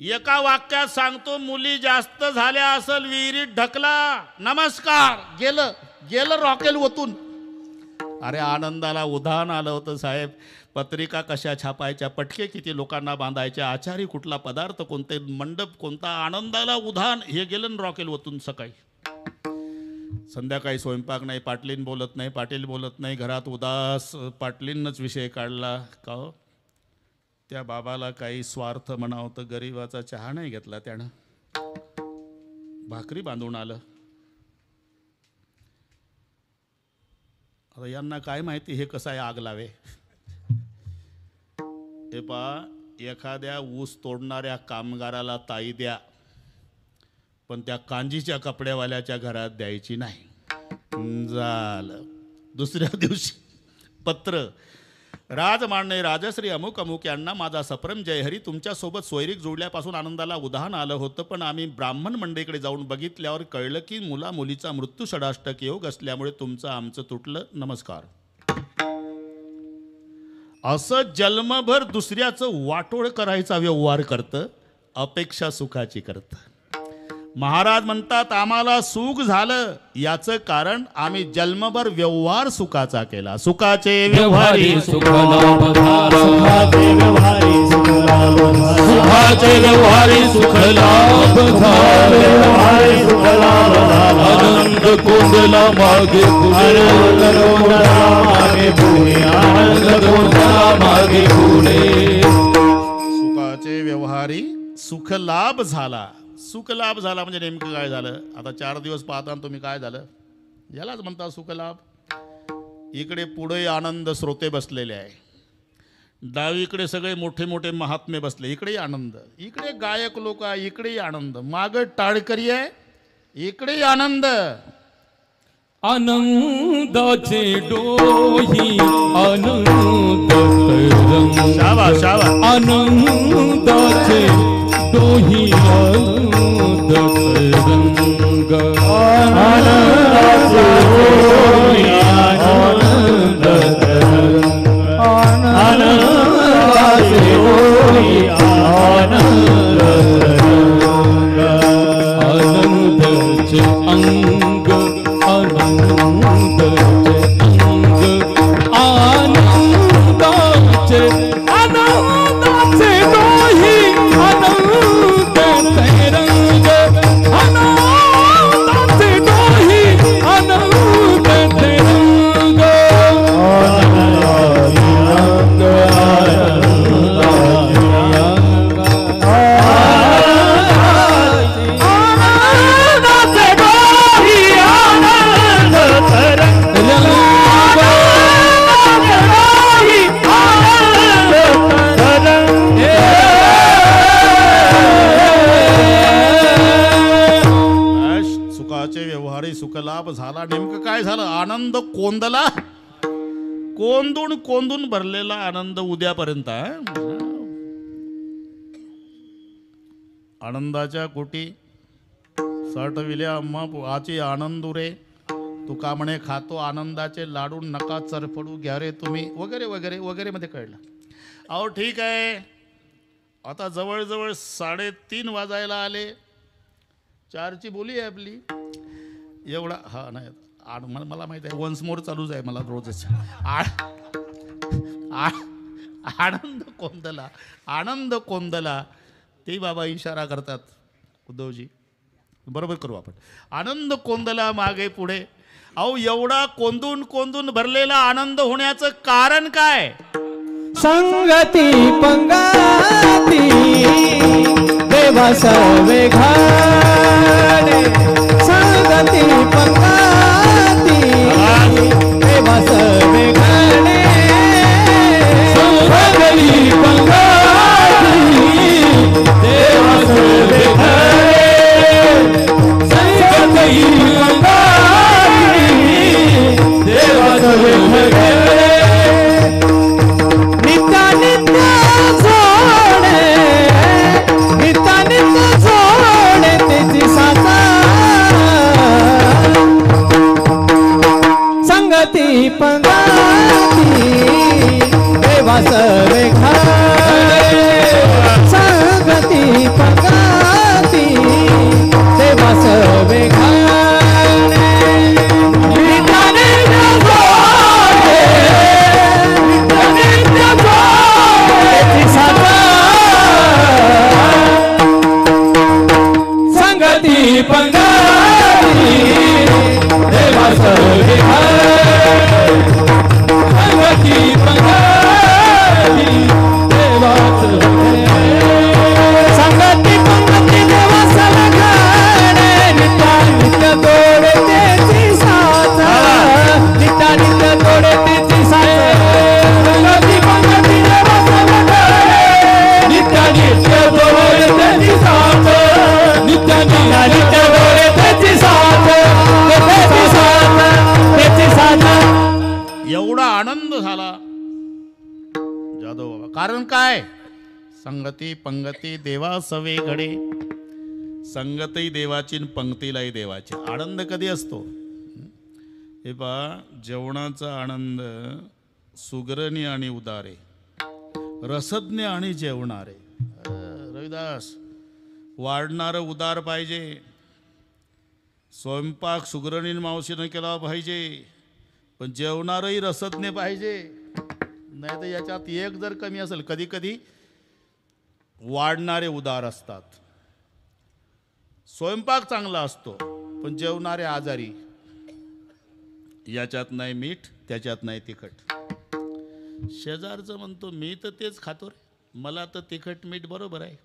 एका वाक्यात सांगतो, मुली जास्त झाल्या असल विहिरीत ढकला. नमस्कार. गेलं गेलं रॉकेल ओतून. अरे आनंदाला उधाण आलं होतं साहेब. पत्रिका कशा छापायच्या, पटके किती लोकांना बांधायचे, आचारी कुठला पदार्थ, कोणते मंडप कोणता, आनंदाला उधाण. हे गेलं रॉकेल ओतून. सकाळी संध्याकाळी स्वयंपाक नाही, पाटलीन बोलत नाही, पाटील बोलत नाही, घरात उदास. पाटलींनच विषय काढला. का हो? त्या बाबाला काही स्वार्थ म्हणावं तर गरीबाचा चहा नाही घेतला त्यानं. भाकरी बांधून आलं. आता यांना काय माहिती हे कसं आहे आग लावे. हे पहा, एखाद्या ऊस तोडणाऱ्या कामगाराला ताई द्या, पण त्या कांजीच्या कपड्यावाल्याच्या घरात द्यायची नाही. झालं. दुसऱ्या दिवशी पत्र, राजमान्य राजश्री अमुक अमुक यांना माझा सप्रम जयहरी, तुमच्यासोबत सोयरीक जोडल्यापासून आनंदाला उधाण आलं होतं, पण आम्ही ब्राह्मण मंडळीकडे जाऊन बघितल्यावर कळलं की मुला मुलीचा मृत्यू षडाष्टक योग असल्यामुळे तुमचं आमचं तुटलं. नमस्कार. असं जन्मभर दुसऱ्याचं वाटोळ करायचा व्यवहार करतं, अपेक्षा सुखाची करतं. महाराज म्हणतात आम्हाला सुख झालं याचं कारण आम्ही जन्मभर व्यवहार सुखाचा केला. सुखाचे व्यवहारी सुख लाभ झाला. सुखाचे व्यवहारी सुख लाभ झाला. सुखाचे व्यवहारी सुख लाभ झाला. व्यवहारी सुख लाभ झाला. आनंद कोंडला मागे पुढे. आनंद कोंडला मागे पुढे. आनंद कोंडला मागे पुढे. सुखाचे व्यवहारी सुख लाभ झाला. सुख लाभ झाला म्हणजे नेमकं काय झालं? आता 4 दिवस पाहता तुम्ही काय झालं, यालाच म्हणता सुख लाभ. इकडे पुढे आनंद श्रोते बसलेले आहे, डावीकडे सगळे मोठे मोठे महात्मे बसले, इकडेही आनंद, इकडे गायक लोक आहे, इकडेही आनंद, माग टाळकरी आहे, इकडेही आनंद. आनंदाचे डोही आनंद तरंग. शाबा शाबा. आनंदाचे डोही आनंद तरंग. आनंदाचे डोही आनंद तरंग. आनंदाचे डोही आनंद तरंग. आनंदाचे अंग आनंदाचे अंग. आनंदाचे आनंदाचे डोही आनंद तरंग. आनंदाचे डोही आनंद तरंग. आनंदाचे डोही आनंद तरंग. सुखाचे व्यवहारी सुख लाभ झाला. नेमकं काय झालं? आनंद कोंदला, कोंदून कोंदून भरलेला आनंद उद्यापर्यंत. आनंदाच्या कोटी साठविल्या अम्मा आची आनंद रे, तुका म्हणे खातो आनंदाचे लाडू, नका चरफडू घ्या रे तुम्ही, वगैरे वगैरे वगैरे मध्ये कळलं. अहो ठीक आहे, आता जवळजवळ 3:30 वाजायला आले, 4ची बोली आहे आपली. एवढा हा नाही मला माहिती आहे, वन्स मोर चालूच आहे मला रोजच. आनंद कोंदला, आनंद कोंदला, ते बाबा इशारा करतात उद्धवजी, बरोबर करू आपण. आनंद कोंदला मागे पुढे. अहो एवढा कोंदून कोंदून भरलेला आनंद होण्याचं कारण काय? संगती पंगती देवा सर्वे घाणे. संगती पंगती देवा सर्वे घाणे. संगती पंगती देवा सर्वे घाणे. संगती पंगती देवा सर्वे घाणे. नित्या नित्य जोडे, नित्या नित्य जोडे त्याची साचा. संगती पंगती देवा सर्वे घाणे. संगती पंगती देवा सर्वे घाणे. नित्या नित्य जोडे, नित्या नित्य जोडे त्याची साचा. संगती पंगती देवा सर्वे घाणे. संगती पंगती देवा उद्धव बाबा. कारण काय? संगती पंगती देवा सवे घडे. संगतही देवाची आणि पंक्तीलाही देवाची. आनंद कधी असतो? हे पहा, जेवणाचा आनंद सुगरणी आणि उदारे, रसज्ञ आणि जेवणारे. रविदास, वाढणारं उदार पाहिजे, स्वयंपाक सुगरणी मावशीनं केला पाहिजे, पण जेवणारही रसज्ञ पाहिजे. नाही तर याच्यात एक जर कमी असेल, कधी कधी वाढणारे उदार असतात. स्वयंपाक चांगला असतो पण जेवणारे आजारी. याच्यात नाही मीठ, त्याच्यात नाही तिखट. शेजारचं म्हणतो मी तर तेच खातो रे, मला तर तिखट मीठ बरोबर आहे,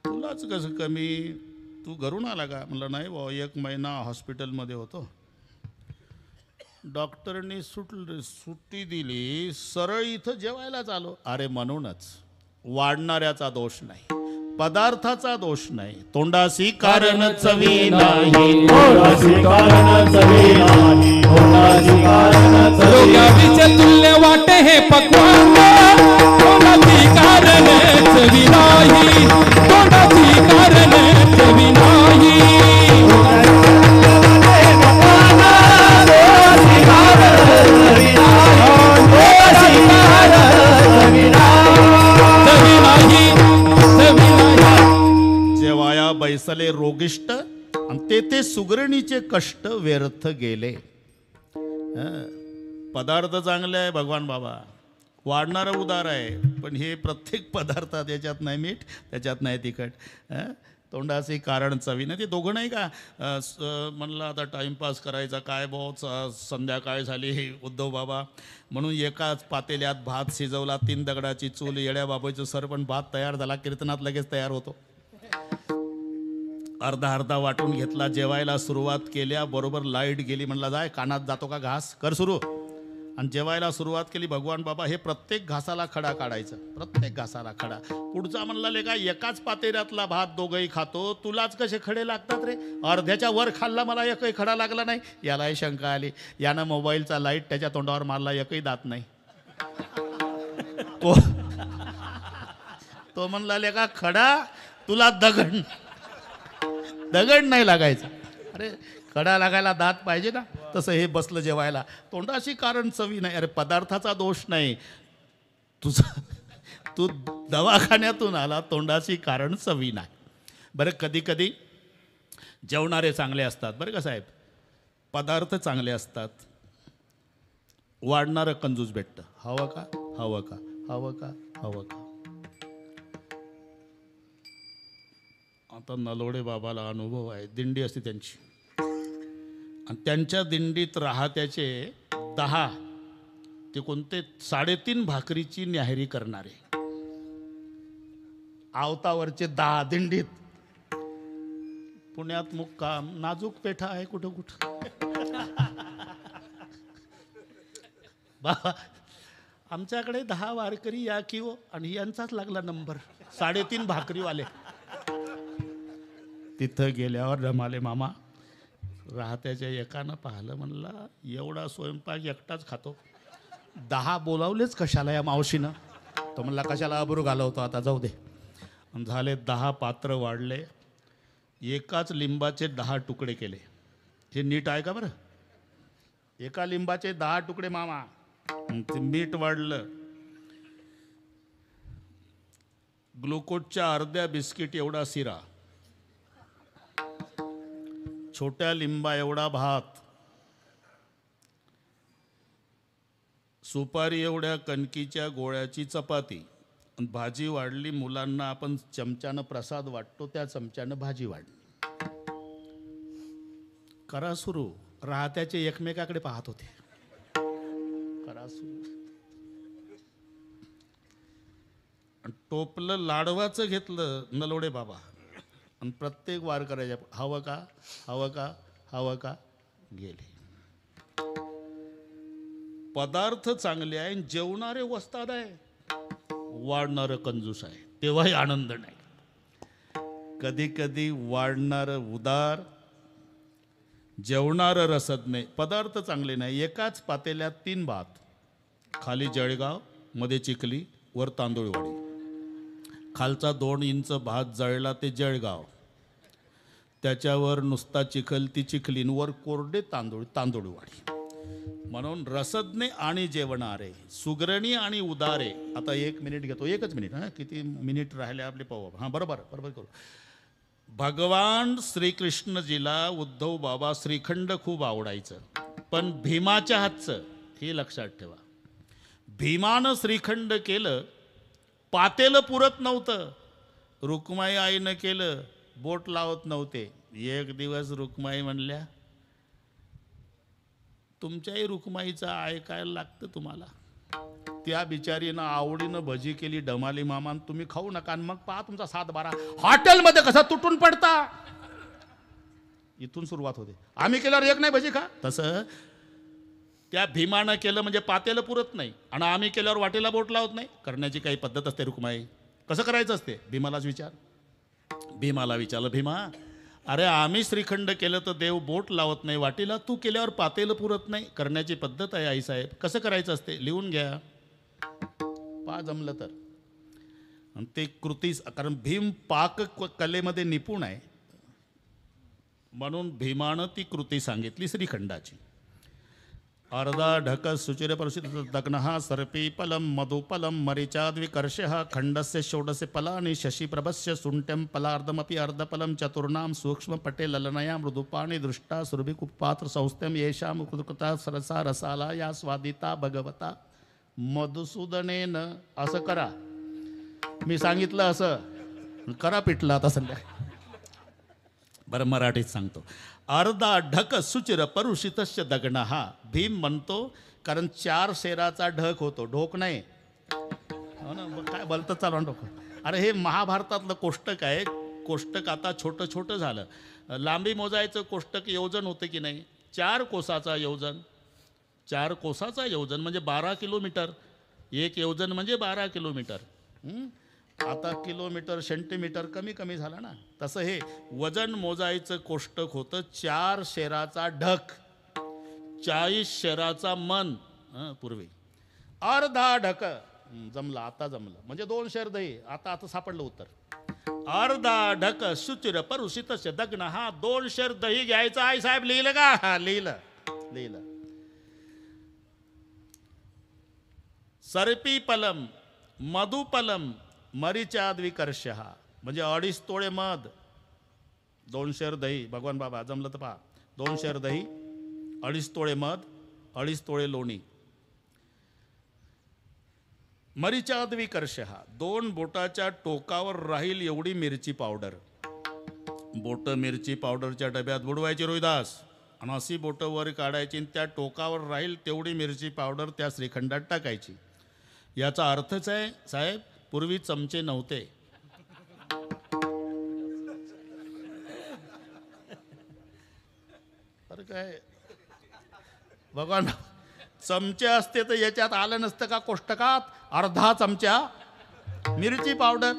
तुलाच कसं कमी, तू घरून आला का? म्हणलं नाही भाऊ, 1 महिना हॉस्पिटलमध्ये होतो, डॉक्टरनी सुट्टी दिली, सरळ इथं जेवायलाच आलो. अरे म्हणूनच वाढणाऱ्याचा दोष नाही, पदार्थाचा दोष नाही. तोंडासी कारण चवी नाही, तोंडासी कारण चवी नाही, तोंडासी कारण चवी योगावीचे तुल्य वाटे हे पक्वान्न, तोंडाची कारण चवी नाही, तोंडाची कारण चवी नाही. जेवाया बैसले रोगिष्ट आणि ते सुगरणीचे कष्ट व्यर्थ गेले. पदार्थ चांगले आहे भगवान बाबा, वाढणारा उदार आहे, पण हे प्रत्येक पदार्थात याच्यात नाही मीठ, त्याच्यात नाही तिखट. तोंडाचे कारण चवी नाही. ते दोघं नाही का म्हणलं आता टाइमपास करायचा काय बहुत, संध्याकाळ झाली उद्धव बाबा, म्हणून एकाच पातेल्यात भात शिजवला, 3 दगडाची चूल, येड्या बाबाचं सर, पण भात तयार झाला, कीर्तनात लगेच तयार होतो. अर्धा अर्धा वाटून घेतला, जेवायला सुरुवात केल्या, बरोबर लाईट गेली. म्हणला जाय कानात जातो का घास, कर सुरू. आणि जेवायला सुरुवात केली. भगवान बाबा हे प्रत्येक घासाला खडा काढायचं, प्रत्येक घासाला खडा. पुढचा म्हणला का एकाच पातेल्यातला भात दोघंही खातो, तुलाच कसे खडे लागतात रे? अर्ध्याच्या वर खाल्ला, मला एकही खडा लागला नाही. यालाही शंका आली. यानं मोबाईलचा लाईट त्याच्या तोंडावर मारला, एकही दात नाही. तो म्हणला का खडा, तुला दगड नाही लागायचा. अरे खडा लागायला दात पाहिजे ना. तसं हे बसलं जेवायला, तोंडाशी कारण चवी नाही. अरे पदार्थाचा दोष नाही, तू दवाखान्यातून आला, तोंडाशी कारण चवी नाही. बरं कधी कधी जेवणारे चांगले असतात बरं का साहेब, पदार्थ चांगले असतात, वाढणारं कंजूस भेटतं. हवं का, हवं का, हवं का, हवं का. आता नलोडे बाबाला अनुभव आहे, दिंडी असते त्यांची, आणि त्यांच्या दिंडीत राहत्याचे 10, ते कोणते 3.5 भाकरीची न्याहरी करणारे, आवतावरचे 10 दिंडीत. पुण्यात मुक्काम, नाजूक पेठा आहे कुठं कुठं. बाबा आमच्याकडे 10 वारकरी या की हो, आणि यांचाच लागला नंबर, 3.5 भाकरीवाले. तिथं गेल्यावर रमाले मामा, राहत्याच्या एकानं पाहिलं, म्हणला एवढा स्वयंपाक एकटाच खातो, 10 बोलावलेच कशाला या मावशीनं. तो म्हणला कशाला अब्रू घालवतो, आता जाऊ दे. झाले 10 पात्र वाढले, एकाच लिंबाचे 10 तुकडे केले. हे नीट आहे का बरं? एका लिंबाचे 10 तुकडे मामा. ते मीठ वाढलं, ग्लुकोजच्या अर्ध्या बिस्किट एवढा शिरा, छोट्या लिंबा एवढा भात, सुपारी एवढ्या कणकीच्या गोळ्याची चपाती, आणि भाजी वाढली. मुलांना आपण चमच्यानं प्रसाद वाटतो, त्या चमच्यानं भाजी वाढली. करा सुरू. राहत्याचे एकमेकाकडे पाहत होते. करा सुरू. टोपलं लाडवाचं घेतलं नलोडे बाबा, आणि प्रत्येक वार करायच्या, हवं का, हवं का, हवं का, गेले. पदार्थ चांगले आहे, जेवणारे वस्ताद आहे, वाढणारं कंजूस आहे, तेव्हाही आनंद नाही. कधी कधी वाढणारं उदार, जेवणारं रसद नाही, पदार्थ चांगले नाही. एकाच पातेल्यात 3 भात, खाली जळगाव, मध्ये चिखली, वर तांदूळवाडी. खालचा 2 इंच भात जळला ते जळगाव, त्याच्यावर नुसता चिखल ती चिखली, वर कोरडे तांदूळवाडी. म्हणून रसदने आणि जेवणारे, सुगरणी आणि उदारे. आता 1 मिनिट घेतो, 1च मिनिट. हां, किती मिनिट राहिले आपले पाहू. हां, बरोबर करू. भगवान श्रीकृष्णजीला उद्धव बाबा श्रीखंड खूप आवडायचं, पण भीमाच्या हातचं, हे लक्षात ठेवा. भीमानं श्रीखंड केलं, पातेलं पुरत नव्हतं. रुक्माई आईनं केलं, बोट लावत नव्हते. एक दिवस रुक्माई म्हणल्या, तुमच्याही रुक्माईचं ऐकायला लागतं तुम्हाला. त्या बिचारीनं आवडीनं भजी केली डमाली मामान, तुम्ही खाऊ नका. आणि मग पहा तुमचा 7-12 हॉटेलमध्ये कसा तुटून पडता. इथून सुरुवात होते. आम्ही केल्यावर एक नाही भजी खा. तसं त्या भीमानं केलं म्हणजे पातेलं पुरत नाही, आणि आम्ही केल्यावर वाटेला बोट लावत नाही. करण्याची काही पद्धत असते रुक्माई. कसं करायचं असते? भीमाला विचारलं, भीमा अरे आम्ही श्रीखंड केलं तर देव बोट लावत नाही वाटेला, तू केल्यावर पातेलं पुरत नाही. करण्याची पद्धत आहे आईसाहेब. कसं करायचं असते? लिहून घ्या, पा जमलं तर. आणि ते कृती, कारण भीम पाक कलेमध्ये निपुण आहे, म्हणून भीमानं ती कृती सांगितली श्रीखंडाची. अर्धा ढक सुचिर परुषित दग्नः सर्पी पलम मधुपलम मरीचाद्विकर्षः खंडस्य षोडशे फलानि शशिप्रभस्य सुंट्यम फलार्धमपि अर्धफलम चतुर्णाम सूक्ष्म पटे ललनया मृदुपाणि दृष्टा सुरभिकुपात्र सौस्त्यम येषां मुकुकृता सरसा रसाला या स्वादिता भगवता मधुसूदनेन. असं करा, मी सांगितलं असं करा, पिटलं आता संध्याकाळी. बरं, मराठीत सांगतो. अर्धा ढक सुचिर परुषितस्य दग्नः. भीम म्हणतो, कारण 4 शेराचा ढक होतो, ढोक नाही. हो ना, मग काय बोलतं चालू डोकं. अरे हे महाभारतातलं कोष्टक आहे. कोष्टक आता छोटं झालं. लांबी मोजायचं कोष्टक योजन होतं की नाही? 4 कोसाचा योजन. 4 कोसाचा योजन म्हणजे 12 किलोमीटर. 1 योजन म्हणजे 12 किलोमीटर. आता किलोमीटर सेंटीमीटर कमी झाला ना. तसं हे वजन मोजायचं कोष्टक होतं. 4 शेराचा ढक, 40 शेराचा मन. पूर्वी अर्धा ढक जमला, आता जमलं म्हणजे 2 शेर दही. आता सापडलं उत्तर. अर्धा ढक सुचिर परुषित दग्न. हा 2 शेर दही घ्यायचं. आई साहेब लिहिलं का? हा लिहिलं. सर्पी पलम मधुपलम मरीचाद्विकर्षः म्हणजे 2.5 तोळे मध, 2 शेर दही. भगवान बाबा जमलं तर पहा. 2 शेर दही, 2.5 तोळे मध, 2.5 तोळे लोणी. मरीचाद्विकर्षः 2 बोटाच्या टोकावर राहील एवढी मिरची पावडर. बोट मिरची पावडरच्या डब्यात बुडवायची रोहिदास, आणि अशी बोटं वर काढायची, आणि त्या टोकावर राहील तेवढी मिरची पावडर त्या श्रीखंडात टाकायची. याचा अर्थच आहे साहेब, पूर्वी चमचे नव्हते. अरे काय भगवान, चमचे असते तर याच्यात आलं नसतं का कोष्टकात? अर्धा चमचा मिरची पावडर.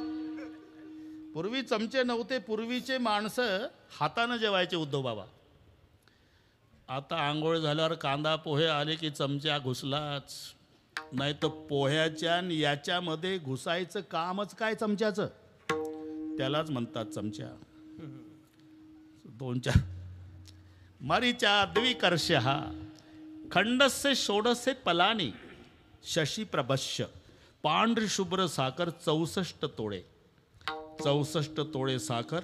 पूर्वी चमचे नव्हते. पूर्वीचे माणसं हातानं जेवायचे उद्धव बाबा. आता आंघोळ झाल्यावर कांदा पोहे आले की चमचा घुसलाच. नाही तर पोह्याच्या आणि याच्यामध्ये घुसायचं कामच काय चमच्याचं? त्यालाच म्हणतात चमचा. 2-4 मरीचाद्विकर्षः खंडस्य षोडशे फलानि शशिप्रभस्य. पांढरी शुभ्र साखर 64 तोळे. 64 तोळे साखर,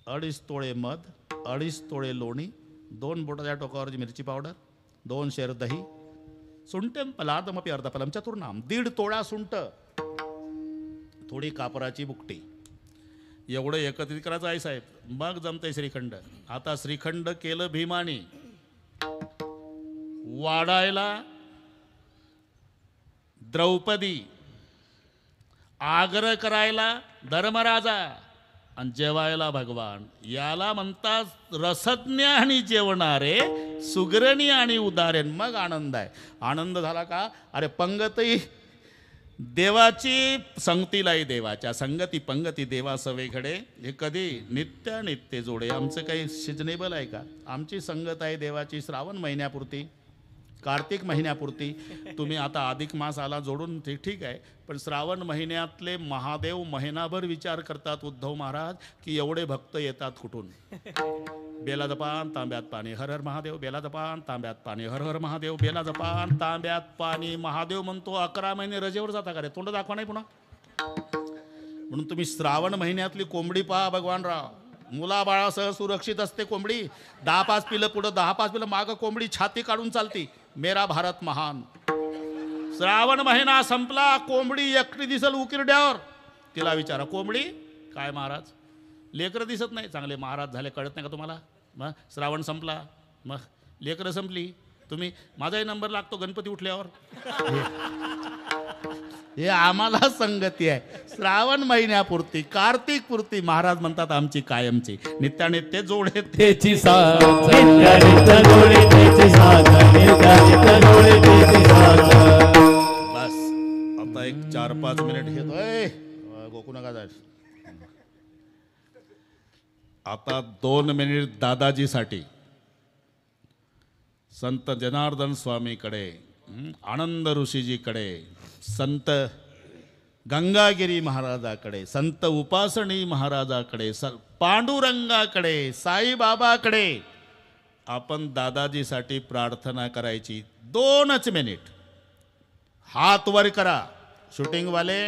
2.5 तोळे मध, 2.5 तोळे लोणी, 2 बोटाच्या टोकावरची मिरची पावडर, 2 शेर दही, सुंठम फलादमपि अर्धफलम चतुर्णाम. 1.5 तोळा सुंठ, थोडी कापराची बुकटी. एवढं एकत्रित करायचं आहे साहेब, मग जमतंय श्रीखंड. आता श्रीखंड केलं भीमानी. वाढायला द्रौपदी, आग्रह करायला धर्मराजा, आणि जेवायला भगवान. याला म्हणतात रसज्ञ आणि जेवणारे, सुगरणी आणि उदारे. मग आनंद आहे. आनंद झाला का? अरे पंगती देवाची, संगतीलाही देवाच्या. संगती पंगती देवा सवे घडे. हे कधी? नित्य जोडे. आमचं काही सिजनेबल आहे का? आमची संगत आहे देवाची श्रावण महिन्यापुरती. कार्तिक महिन्यापुरती तुम्ही आता अधिक मास आला जोडून ते ठीक आहे, पण श्रावण महिन्यातले महादेव महिनाभर विचार करतात उद्धव महाराज की एवढे भक्त येतात कुठून. बेलाचं पान तांब्यात पाणी, हर हर महादेव. बेलाचं पान तांब्यात पाणी, हर हर महादेव. बेलाचं पान तांब्यात पाणी. महादेव म्हणतो 11 महिने रजेवर जाता का रे, तोंड दाखवा नाही पुन्हा. म्हणून तुम्ही श्रावण महिन्यातली कोंबडी पहा भगवानराव. मुलाबाळासह सुरक्षित असते कोंबडी. 10-5 पिलं पुढं, 10-5 पिलं मागं कोंबडी छाती काढून चालती. मेरा भारत महान. श्रावण महिना संपला, कोंबडी एकटी दिसल उकिरड्यावर. तिला विचारा, कोंबडी काय महाराज, लेकरं दिसत नाही. चांगले महाराज झाले कळत नाही का तुम्हाला. मग श्रावण संपला, मग लेकरं संपली. तुम्ही माझाही नंबर लागतो गणपती उठल्यावर. हे आम्हाला संगती आहे. श्रावण महिन्यापुरती, कार्तिक पुरती महाराज म्हणतात आमची कायमची. नित्यानित्य जोडे त्याची साथ नित्यानित्य जोडे त्याची साथ, नित्यानित्य जोडे त्याची साथ. बस आता एक 4-5 मिनिट घेतोय. गोकू नका जाय. आता 2 मिनिट दादाजीसाठी. संत जनार्दन स्वामीकडे, आनंद ऋषीजीकडे, संत गंगागिरी महाराजाकडे, संत उपासनी महाराजाकडे, पांडुरंगाकडे, साईबाबाकडे आपण दादाजीसाठी प्रार्थना करायची. 2च मिनिट. हात वर करा. शूटिंगवाले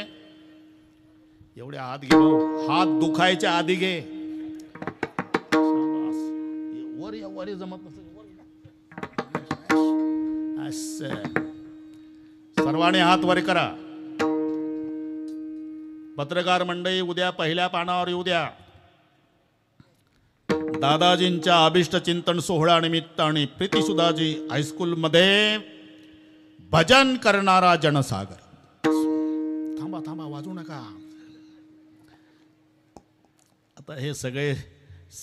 एवढे हात घे, हात दुखायच्या आधी घे. वर या, वर जमत नसेल. सर्वांनी हात वर करा. पत्रकार मंडळी उद्या पहिल्या पानावर येऊ द्या. दादाजींच्या अभिष्ट चिंतन सोहळा निमित्त आणि प्रीतीसुधाजी हायस्कूलमध्ये भजन करणारा जनसागर. थांबा थांबा, वाजू नका. आता हे सगळे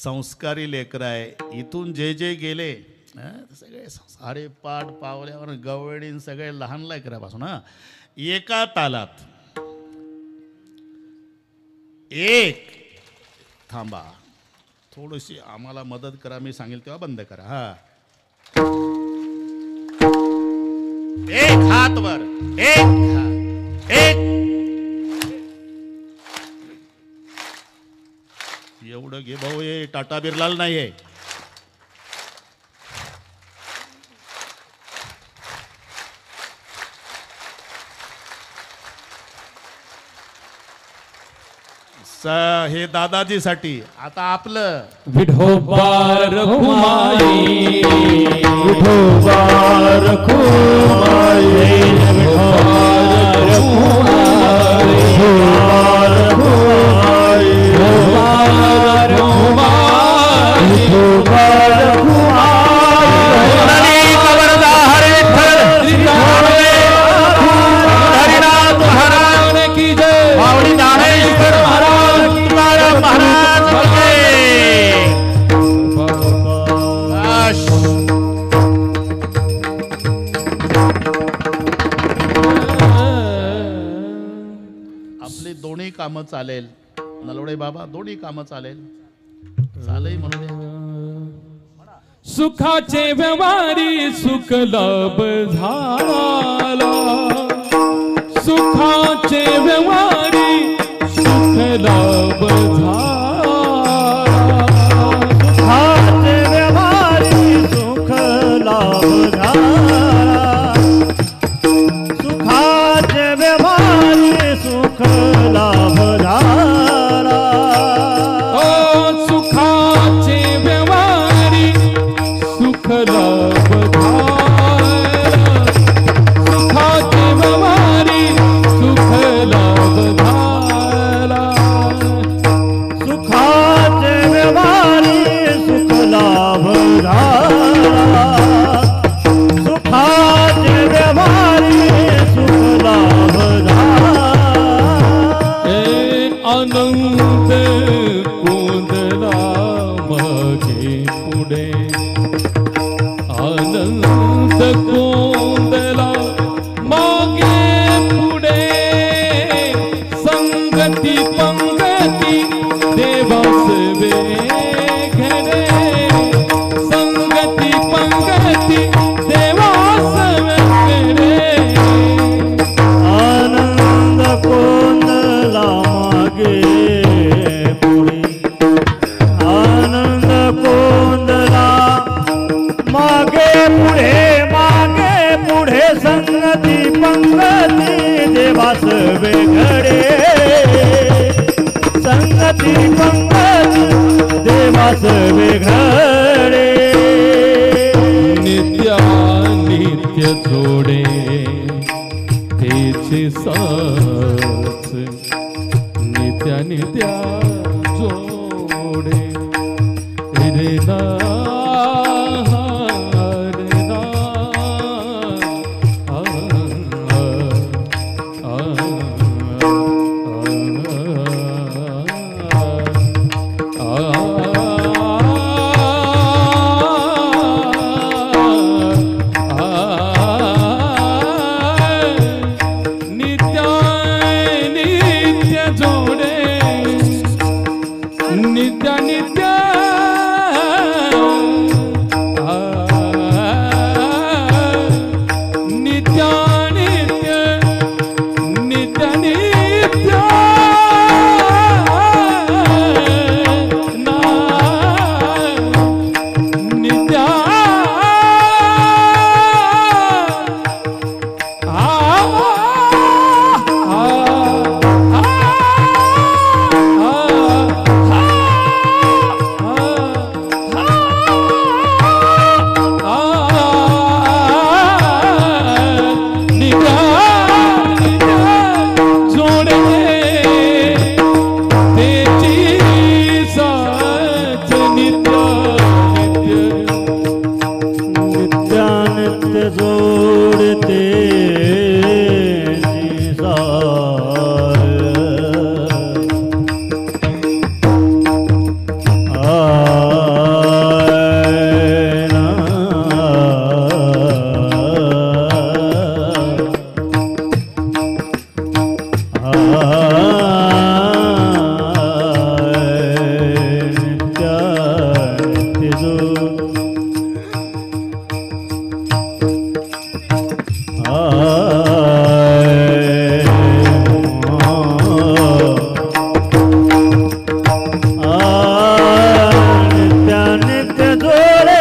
संस्कारी लेकर आहे. इथून जे जे गेले सगळे सारे पाठ पावल्यावर गवळीन सगळे लहान लेकरापासून एका तालात एक. थांबा, थोडीशी आम्हाला मदत करा. मी सांगेल तेव्हा बंद करा. हा, एक हात वर, एक. एवढं घे भाऊ, हे टाटा बिर्लाल नाहीये. हे दादाजीसाठी. आता आपलं विठोबा रखुमाई, विठोबा रखुमाई, विठोबा रखुमाई, विठोबा रखुमाई, विठोबा रखुमाई. खबरदार विठ्ठल हरिनाथ महाराज की जय. मावळी ज्ञानेश्वर महाराज की जय. महाराज की आपली दोन्ही कामं चालेल. नलवडे बाबा, दोन्ही कामं चालेल. चालेल म्हणून सुखाचे व्यवहारी सुख लाभ झाला, सुखाचे व्यवहारी सुख लाभ झाला, सुखाचे व्यवहारी सुख लाभ झाला, सुखाचे व्यवहारी सुख लाभ झाला. ओ सुखाचे व्यवहारी सुख लाभ झाला. तेची साच नित्या नित्या जोडे रे ना रे ना नित्या नित्या नित्या नित्या नित्या नित्या ना नित्या नित्या नित्या जोडे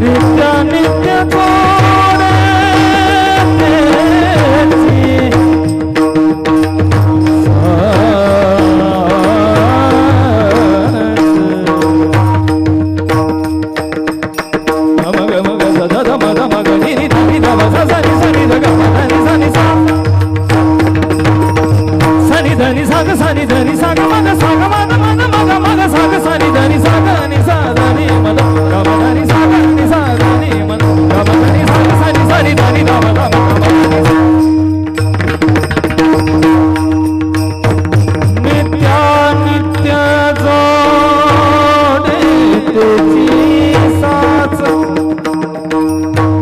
नित्या नित्या जोडे धनी साग सानी धनी साग मग साग मग मग मग मग साग सानी धनी साग नि सा धनी मग गम धनी साग नि सा धनी मग गम धनी साग सानी सानी धनी गम गम नित्या नित्या जोडे तुझी साच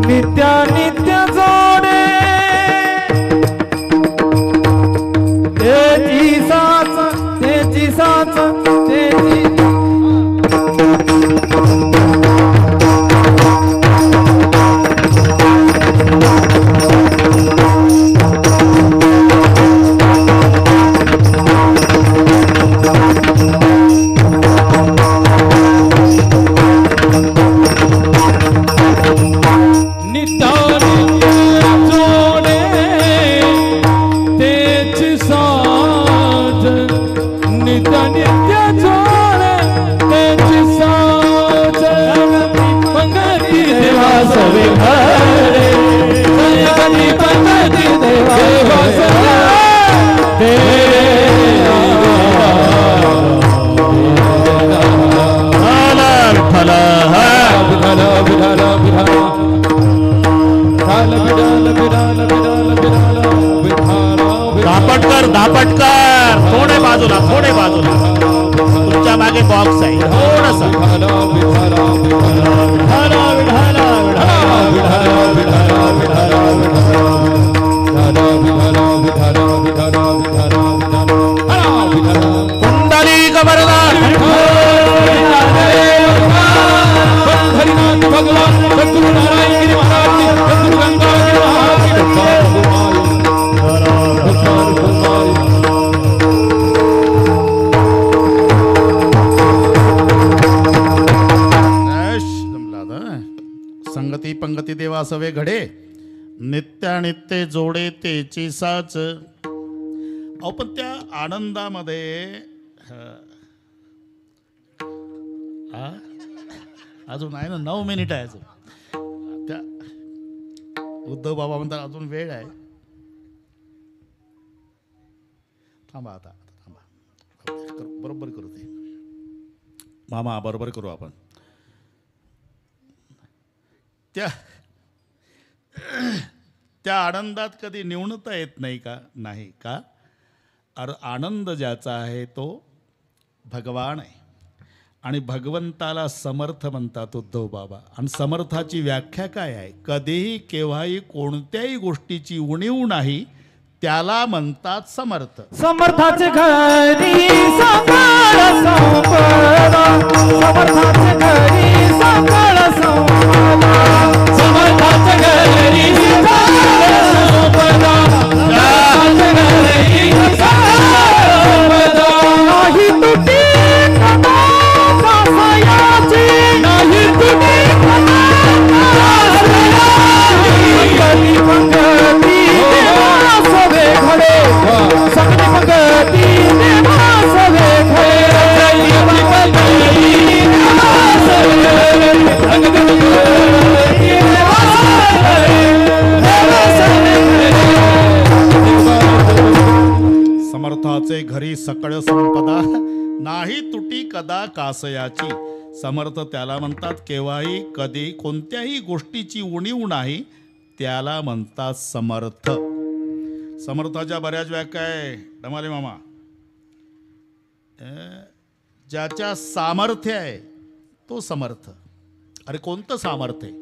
नित्या नित्या जोडे तेची साच तेची धापटकर थोडे बाजूला तुमच्या मागे बॉक्स आहे थोडस कुंडली खबरदार हरिनाथ भगवान सद्गुरु नारायण गिरी महाराज की सद्गुरु गंगा गिरी महाराज की संगती पंगती देवा सवे घडे नित्यानित्य जोडे तेची साच. अहो पण त्या आनंदामध्ये अजून आहे ना 9 मिनिट आहे अजून. त्या उद्धव बाबा म्हणतात अजून वेळ आहे. थांबा आता थांबा बरोबर करू ते मामा बरोबर करू आपण. त्या आनंदात कधी न्यूनता येत नाही का? नाही का? अरे आनंद ज्याचा आहे तो भगवान आहे आणि भगवंताला समर्थ म्हणतात उद्धव बाबा. आणि समर्थाची व्याख्या काय आहे? कधीही केव्हाही कोणत्याही गोष्टीची उणीव नाही त्याला म्हणतात समर्थ. समर्थाचे घरी सकाळ संपदा समर्थाचे घरी सकाळ संपदा समर्थाचे घरी सकाळ संपदा समर्थाचे घरी सकाळ संपदा नाही तुटी कदा कासयाची नाही तुटी कदा कासयाची पंगती देवा सवे घडे सगळे पंगती देवा सवे समर्थाचे घरी सकळ संपदा नाही तुटी कदा कासयाची. समर्थ त्याला म्हणतात केव्हाही कधी कोणत्याही गोष्टीची उणीव नाही त्याला म्हणतात समर्थ. समर्थाच्या बऱ्याच व्याख्या आहे डमाले मामा. ज्याच्या सामर्थ्य आहे तो समर्थ. अरे कोणतं सामर्थ्य आहे?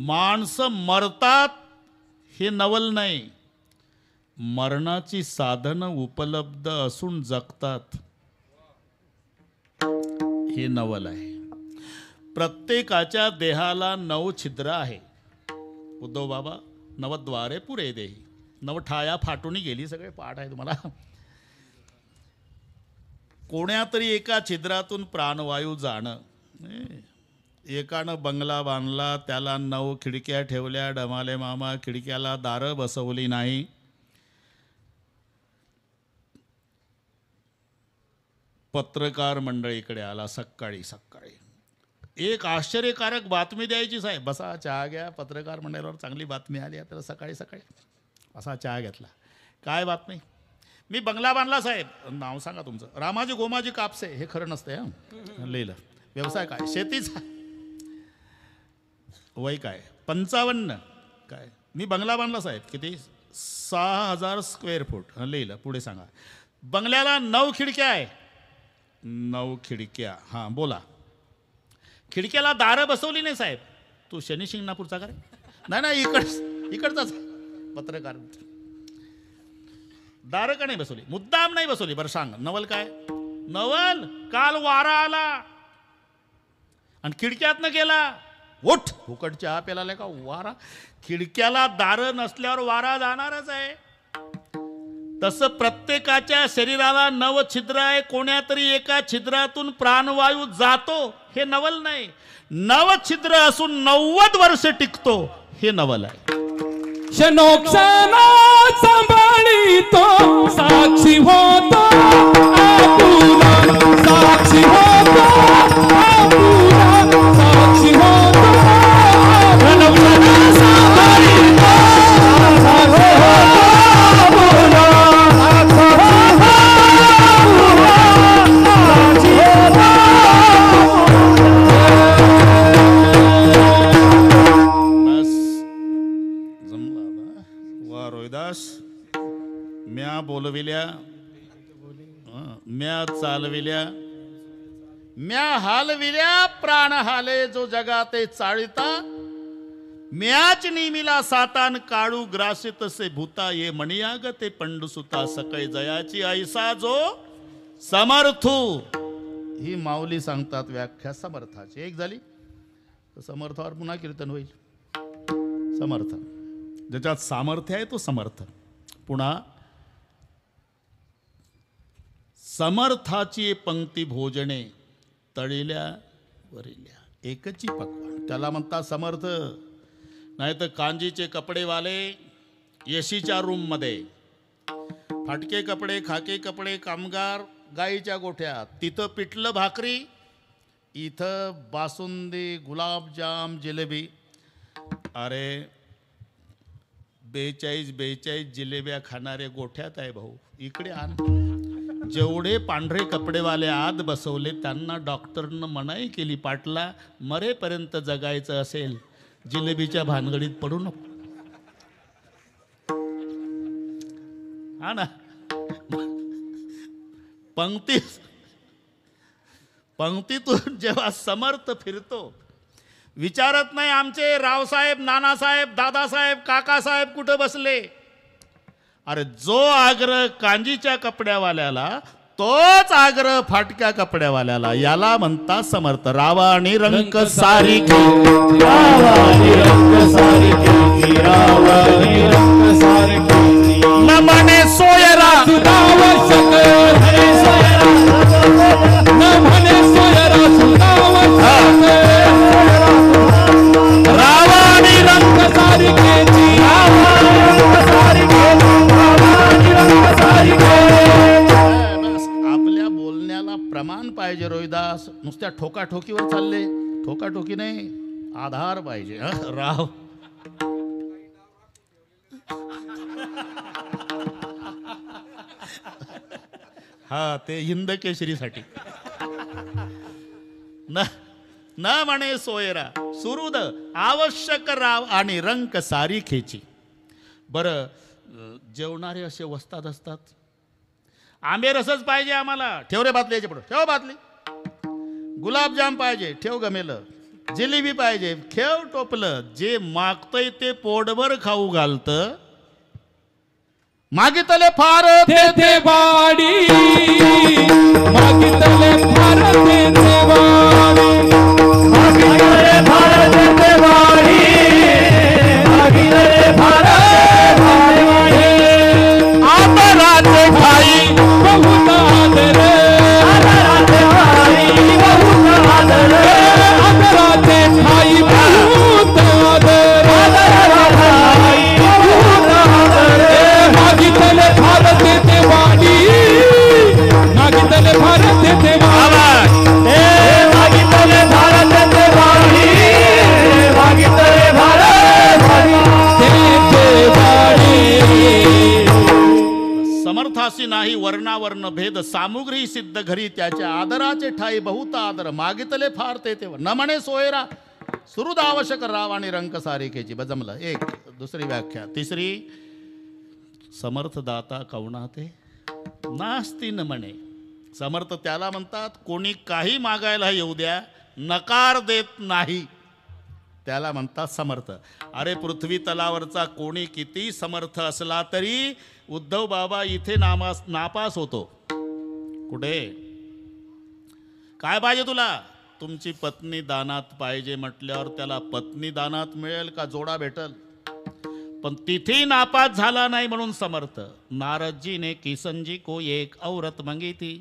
माणसं मरतात हे नवल नाही, मरणाची साधनं उपलब्ध असून जगतात हे नवल आहे. प्रत्येकाच्या देहाला 9 छिद्र आहे. उद्धव बाबा नवद्वारे पुरे देही. 9 ठाया फाटून गेली. सगळे पाठ आहे तुम्हाला. कोण्या तरी एका छिद्रातून प्राणवायू जाणं. एकानं बंगला बांधला त्याला 9 खिडक्या ठेवल्या. डमाले मामा खिडक्याला दारं बसवली नाही. पत्रकार मंडळीकडे आला सकाळी एक आश्चर्यकारक बातमी द्यायची. साहेब बसा चहा घ्या. पत्रकार मंडळावर चांगली बातमी आली. तर सकाळी असा चहा घेतला. काय बातमी? मी बंगला बांधला साहेब. नाव सांगा तुमचं? रामाजी गोमाजी कापसे. हे खरं नसतंय हां लिहिलं. व्यवसाय काय? शेतीचा. वय काय? 55. काय? मी बंगला बांधला साहेब. किती? 6000 स्क्वेअर फूट. लिहिलं. पुढे सांगा. बंगल्याला 9 खिडक्या आहे. 9 खिडक्या. हां बोला. खिडक्याला दारं बसवली नाही साहेब. तू शनी शिंगणापूरचा का रे? नाही इकडचाच पत्रकार. दारं का नाही बसवली? मुद्दाम नाही बसवली. बरं सांग नवल काय? नवल काल वारा आला आणि खिडक्यातनं गेला. उठ फुकट चहा प्याला का वारा? खिडक्याला दारं नसल्यावर वारा जाणारच आहे. तसं प्रत्येकाच्या शरीराला 9 छिद्र आहे. कोण्या तरी एका छिद्रातून प्राणवायू जातो हे नवल नाही. 9 छिद्र असून 90 वर्ष टिकतो हे नवल आहे. क्षणोक्षणा सांभाळीतो साक्षी होतो आपुला साक्षी होतो आपुला साक्षी होतो क्षणोक्षणा सांभाळीतो साक्षी होतो रोहिदास म्या बोलविल्या म्या चालविल्या म्या हालविल्या प्राण हाले जो जगाते चाळिता म्याच नेमिला सातान काळू ग्रासित तसे भूता ये मणियाग ते पंडुसुता सकै जयाची ऐसा जो समर्थू. ही माऊली सांगतात व्याख्या समर्थाची. एक झाली समर्थावर पुन्हा कीर्तन होईल. समर्थ ज्याच्यात सामर्थ्य आहे तो समर्थ. पुन्हा समर्थाची पंक्ती भोजने तळिल्या वरिल्या एकची पक्वान त्याला म्हणतात समर्थ. नाही तर कांजीचे कपडेवाले एसीच्या रूममध्ये, फाटके कपडे खाके कपडे कामगार गाईच्या गोठ्यात, तिथं पिठलं भाकरी, इथं बासुंदी गुलाबजाम जिलेबी. अरे 42 जिलेब्या खाणारे गोठ्यात आहे भाऊ, इकडे आण. जेवढे पांढरे कपडेवाले आत बसवले त्यांना डॉक्टरनं मनाई केली, पाटला मरेपर्यंत जगायचं असेल जिलेबीच्या भानगडीत पडू नको. हा ना. पंक्तीतून जेव्हा समर्थ फिरतो विचारत नाही आमचे रावसाहेब, नानासाहेब, दादासाहेब, काकासाहेब कुठं बसले. अरे जो आग्रह कांजीच्या कपड्यावाल्याला तोच आग्रह फाटक्या कपड्यावाल्याला, याला म्हणतात समर्थ. रावा आणि रंक सारी न म्हणे सोयरा रावा आणि रंक आपल्या बोलण्याला प्रमाण पाहिजे रोहिदास. नुसत्या ठोकाठोकीवर चालले, ठोकाठोकी नाही, आधार पाहिजे. राव हा ते हिंद केसरीसाठी. न म्हणे सोयरा सुरुद आवश्यक राव आणि रंक सारी खेची. बरं जेवणारे असे वस्ताद असतात. आंबे रसच पाहिजे आम्हाला, ठेव रे बातली, याच्या पुढे ठेव बातली. गुलाबजाम पाहिजे, ठेव गमेलं. जिलेबी पाहिजे, ठेव टोपलं. जे मागतय ते पोटभर खाऊ घालतं. मागितले फार तेथे वाडी, मागितले फार तेथे वाडी, मागितले फार तेथे वाडी, मागितले फार तेथे वाडी. आदराचे ठाई बहुत आदर, आदराचे ठाई बहुत आदर, आदराचे ठाई बहुत आदर, आदराचे ठाई बहुत आदर. मागितले भारत तेथे वाडी, मागितले भारत तेथे वाडी, मागितले भारत तेथे वाडी, मागितले भारत तेथे वाडी. समर्थासी नाही वर्णावर्ण भेद, सामुग्री सिद्ध घरी त्याच्या. आदराचे ठाई बहुत आदर, मागितले फार ते न म्हणे सोयरा सुरुद आवश्यक राव आणि रंक सारिकेची. बजमलं. एक दुसरी व्याख्या. तिसरी समर्थ दाता कवणाते नास्ती न म्हणे. समर्थ त्याला म्हणतात कोणी काही मागायला येऊ द्या, नकार देत नाही, त्याला म्हणतात समर्थ. अरे पृथ्वी तलावरचा कोणी किती समर्थ असला तरी उद्धव बाबा इथे नापास होतो. कुठे काय पाहिजे तुला? तुमची पत्नी दानात पाहिजे म्हटल्यावर त्याला पत्नी दानात मिळेल का जोडा भेटल? पण तिथे नापास झाला नाही म्हणून समर्थ. नारदजी ने किसनजी को एक औरत मंगी थी.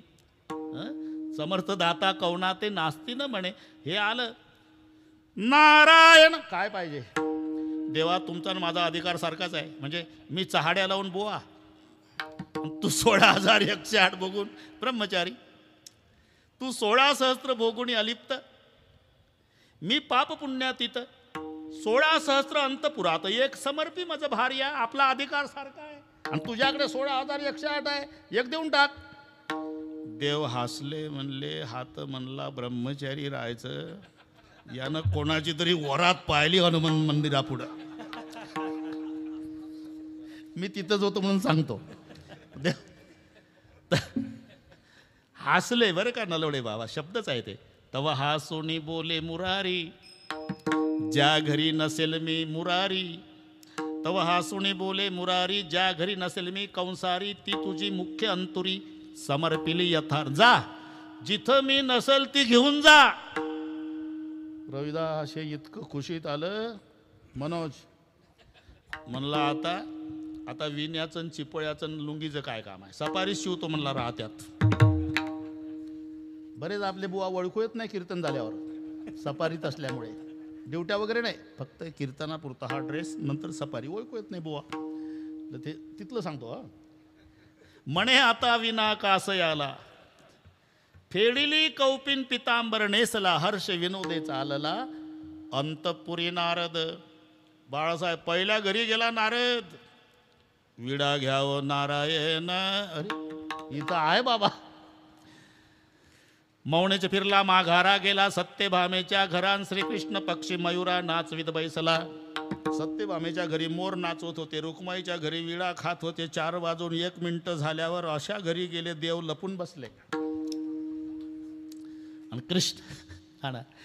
समर्थ दाता कवणाते नास्ती न म्हणे. हे आलं नारायण. काय पाहिजे? देवा तुमचा माझा अधिकार सारखाच आहे. म्हणजे मी चहाड्या लावून बोवा, तू 16,108 बघून ब्रह्मचारी, तू 16 सहस्त्र भोगुणी अलिप्त, मी पाप पुण्यातीत, 16 सहस्त्र अंतपुरात, एक समर्पी मज भार्या. आपला अधिकार सारखा आहे आणि तुझ्याकडे 16,108 आहे, एक देऊन टाक. देव हसले, म्हणले हात म्हणला ब्रह्मचारी राहायचं. यानं कोणाची तरी वरात पाहिली हनुमान मंदिरापुढं. मी तिथंच होतो म्हणून सांगतो. हसले बरं का नलवडे बाबा, शब्दच आहे ते. तव हासोनी बोले मुरारी, ज्या घरी नसेल मी मुरारी. तव हासोनी बोले मुरारी, ज्या घरी नसेल मी कंसारी. ती तुझी मुख्य अंतुरी, समर्पिली यथार्थ. जा जिथं मी नसल ती घेऊन जा. रविदास हे इतकं खुशीत आलं. मनोज म्हणला आता विण्याचं चिपळ्याचं लुंगीचं काय काम आहे, सपारी शिवतो म्हणला राहत्यात. बरेच आपले बुवा ओळखू येत नाही कीर्तन झाल्यावर, सपारीत असल्यामुळे. ड्युट्या वगैरे नाही, फक्त कीर्तनापुरता हा ड्रेस, नंतर सपारी. ओळखू येत नाही बुवा, ते तिथलं सांगतो. हा म्हणे आता विना कासयाला, फेडिली कौपिन पितांबर नेसला. हर्ष विनोदे चालला अंतपुरी नारद. बाळासाहेब पहिल्या घरी गेला नारद. विडा घ्यावं नारायण. अरे इथं आहे बाबा. मौनेच फिरला माघारा गेला. सत्यभामेच्या घरान श्रीकृष्ण पक्षी मयुरा नाचवित बैसला. सत्यभामेच्या घरी मोर नाचवत होते, रुक्माईच्या घरी विडा खात होते. 4 वाजून 1 मिनिट झाल्यावर अशा घरी गेले देव लपून बसले. आणि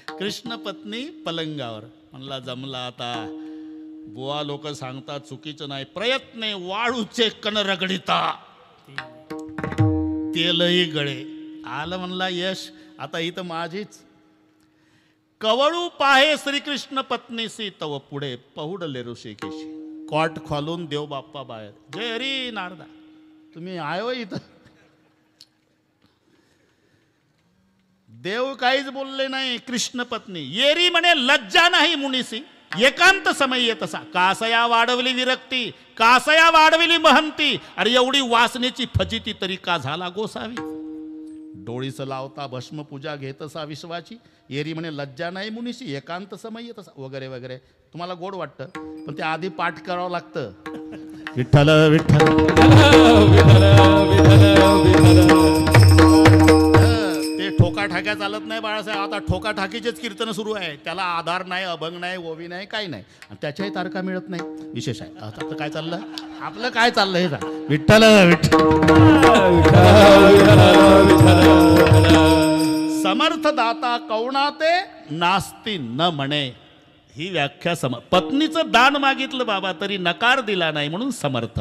कृष्ण पत्नी पलंगावर. म्हणला जमला आता. बुवा लोक सांगतात चुकीचं नाही. प्रयत्ने वाळूचे कण रगडिता, तेलही गळे. आलं म्हणला यश. आता इथं माझीच. कवळू पाहे श्रीकृष्ण पत्नीसी, तव पुढे पहुडले ऋषिकेशी. कॉट खोलून देव बाप्पा बाहेर. जय हरी नारदा, तुम्ही आयो इथं. देव काहीच बोलले नाही. कृष्ण पत्नी येरी म्हणे लज्जा नाही मुनीसी, एकांत समय येतसा. कासया वाढवली विरक्ती, कासया वाढविली महंती. अरे एवढी वासनेची फजिती तरी का झाला गोसावी. डोळीस लावता भस्म पूजा घेतसा विश्वाची. येरी म्हणे लज्जा नाही मुनीसी, एकांत समय येतसा, वगैरे वगैरे. तुम्हाला गोड वाटतं, पण ते आधी पाठ करावं लागतं. विठ्ठल विठ्ठल ते ठोका ठाक्या चालत नाही बाळासाहेब. आता ठोका ठाकीचेच कीर्तन सुरू आहे. त्याला आधार नाही, अभंग नाही, ओवी नाही, काही नाही. आणि त्याच्याही तारखा मिळत नाही. विशेष आहे. आता काय चाललं आपलं, काय चाललं हे सांग. विठ्ठल समर्थ दाता कवणाते नास्ती न म्हणे. ही व्याख्या पत्नीचं दान मागितलं बाबा तरी नकार दिला नाही म्हणून समर्थ.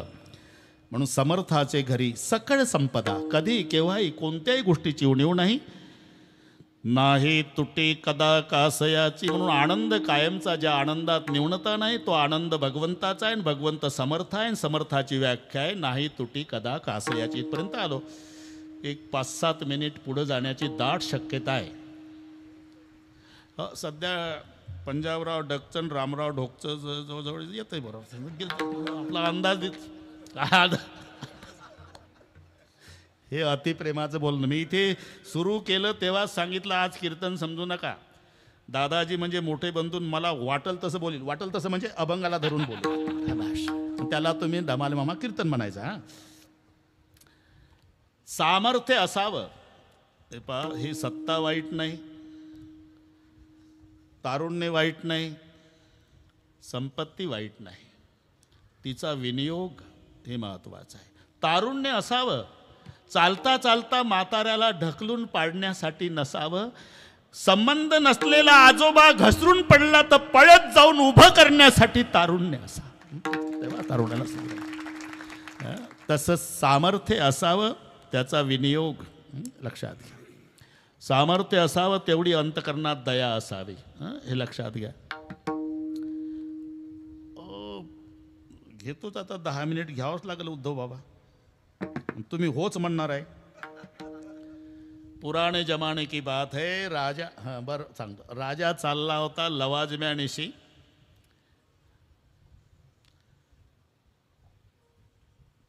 म्हणून समर्थाचे घरी सकळ संपदा. कधी केव्हाही कोणत्याही गोष्टीची उणीव नाही. नाही तुटी कदा कासयाची. म्हणून आनंद कायमचा. ज्या आनंदात न्यूनता नाही तो आनंद भगवंताचा आहे. भगवंत समर्थ आहे. समर्थाची व्याख्या आहे नाही तुटी कदा कासयाची. इथपर्यंत आलो. एक 5-7 मिनिट पुढे जाण्याची दाट शक्यता आहे. सध्या पंजाबराव डकचन रामराव ढोकचं जवळजवळ येतंय बरोबर. आपला अंदाज हे अतिप्रेमाचं बोलणं. मी इथे सुरू केलं तेव्हाच सांगितलं आज कीर्तन समजू नका. दादाजी म्हणजे मोठे बंधून मला वाटल तसं बोलील. वाटल तसं म्हणजे अभंगाला धरून बोलू. त्याला तुम्ही धमाल मामा कीर्तन म्हणायचं. हा सामर्थ्य असावं. ते पहा, ही सत्ता वाईट नाही, तारुण्य वाईट नाही, संपत्ती वाईट नाही, तिचा विनियोग हे महत्वाचं आहे. तारुण्य असावं, चालता चालता म्हाताऱ्याला ढकलून पाडण्यासाठी नसावं. संबंध नसलेला आजोबा घसरून पडला तर पळत जाऊन उभं करण्यासाठी तारुण्य असावं. तेव्हा तारुण्याला तसं सामर्थ्य असावं, त्याचा विनियोग लक्षात घ्या. सामर्थ्य असावं तेवढी अंतकरणात दया असावी. हे लक्षात घ्या. घेतोच आता 10 मिनिट घ्यावंच लागेल उद्धव बाबा. तुम्ही होच म्हणणार आहे. पुराणे जमाने की बात है. राजा, हां बरं सांगतो. राजा चालला होता लवाजम्यानिशी.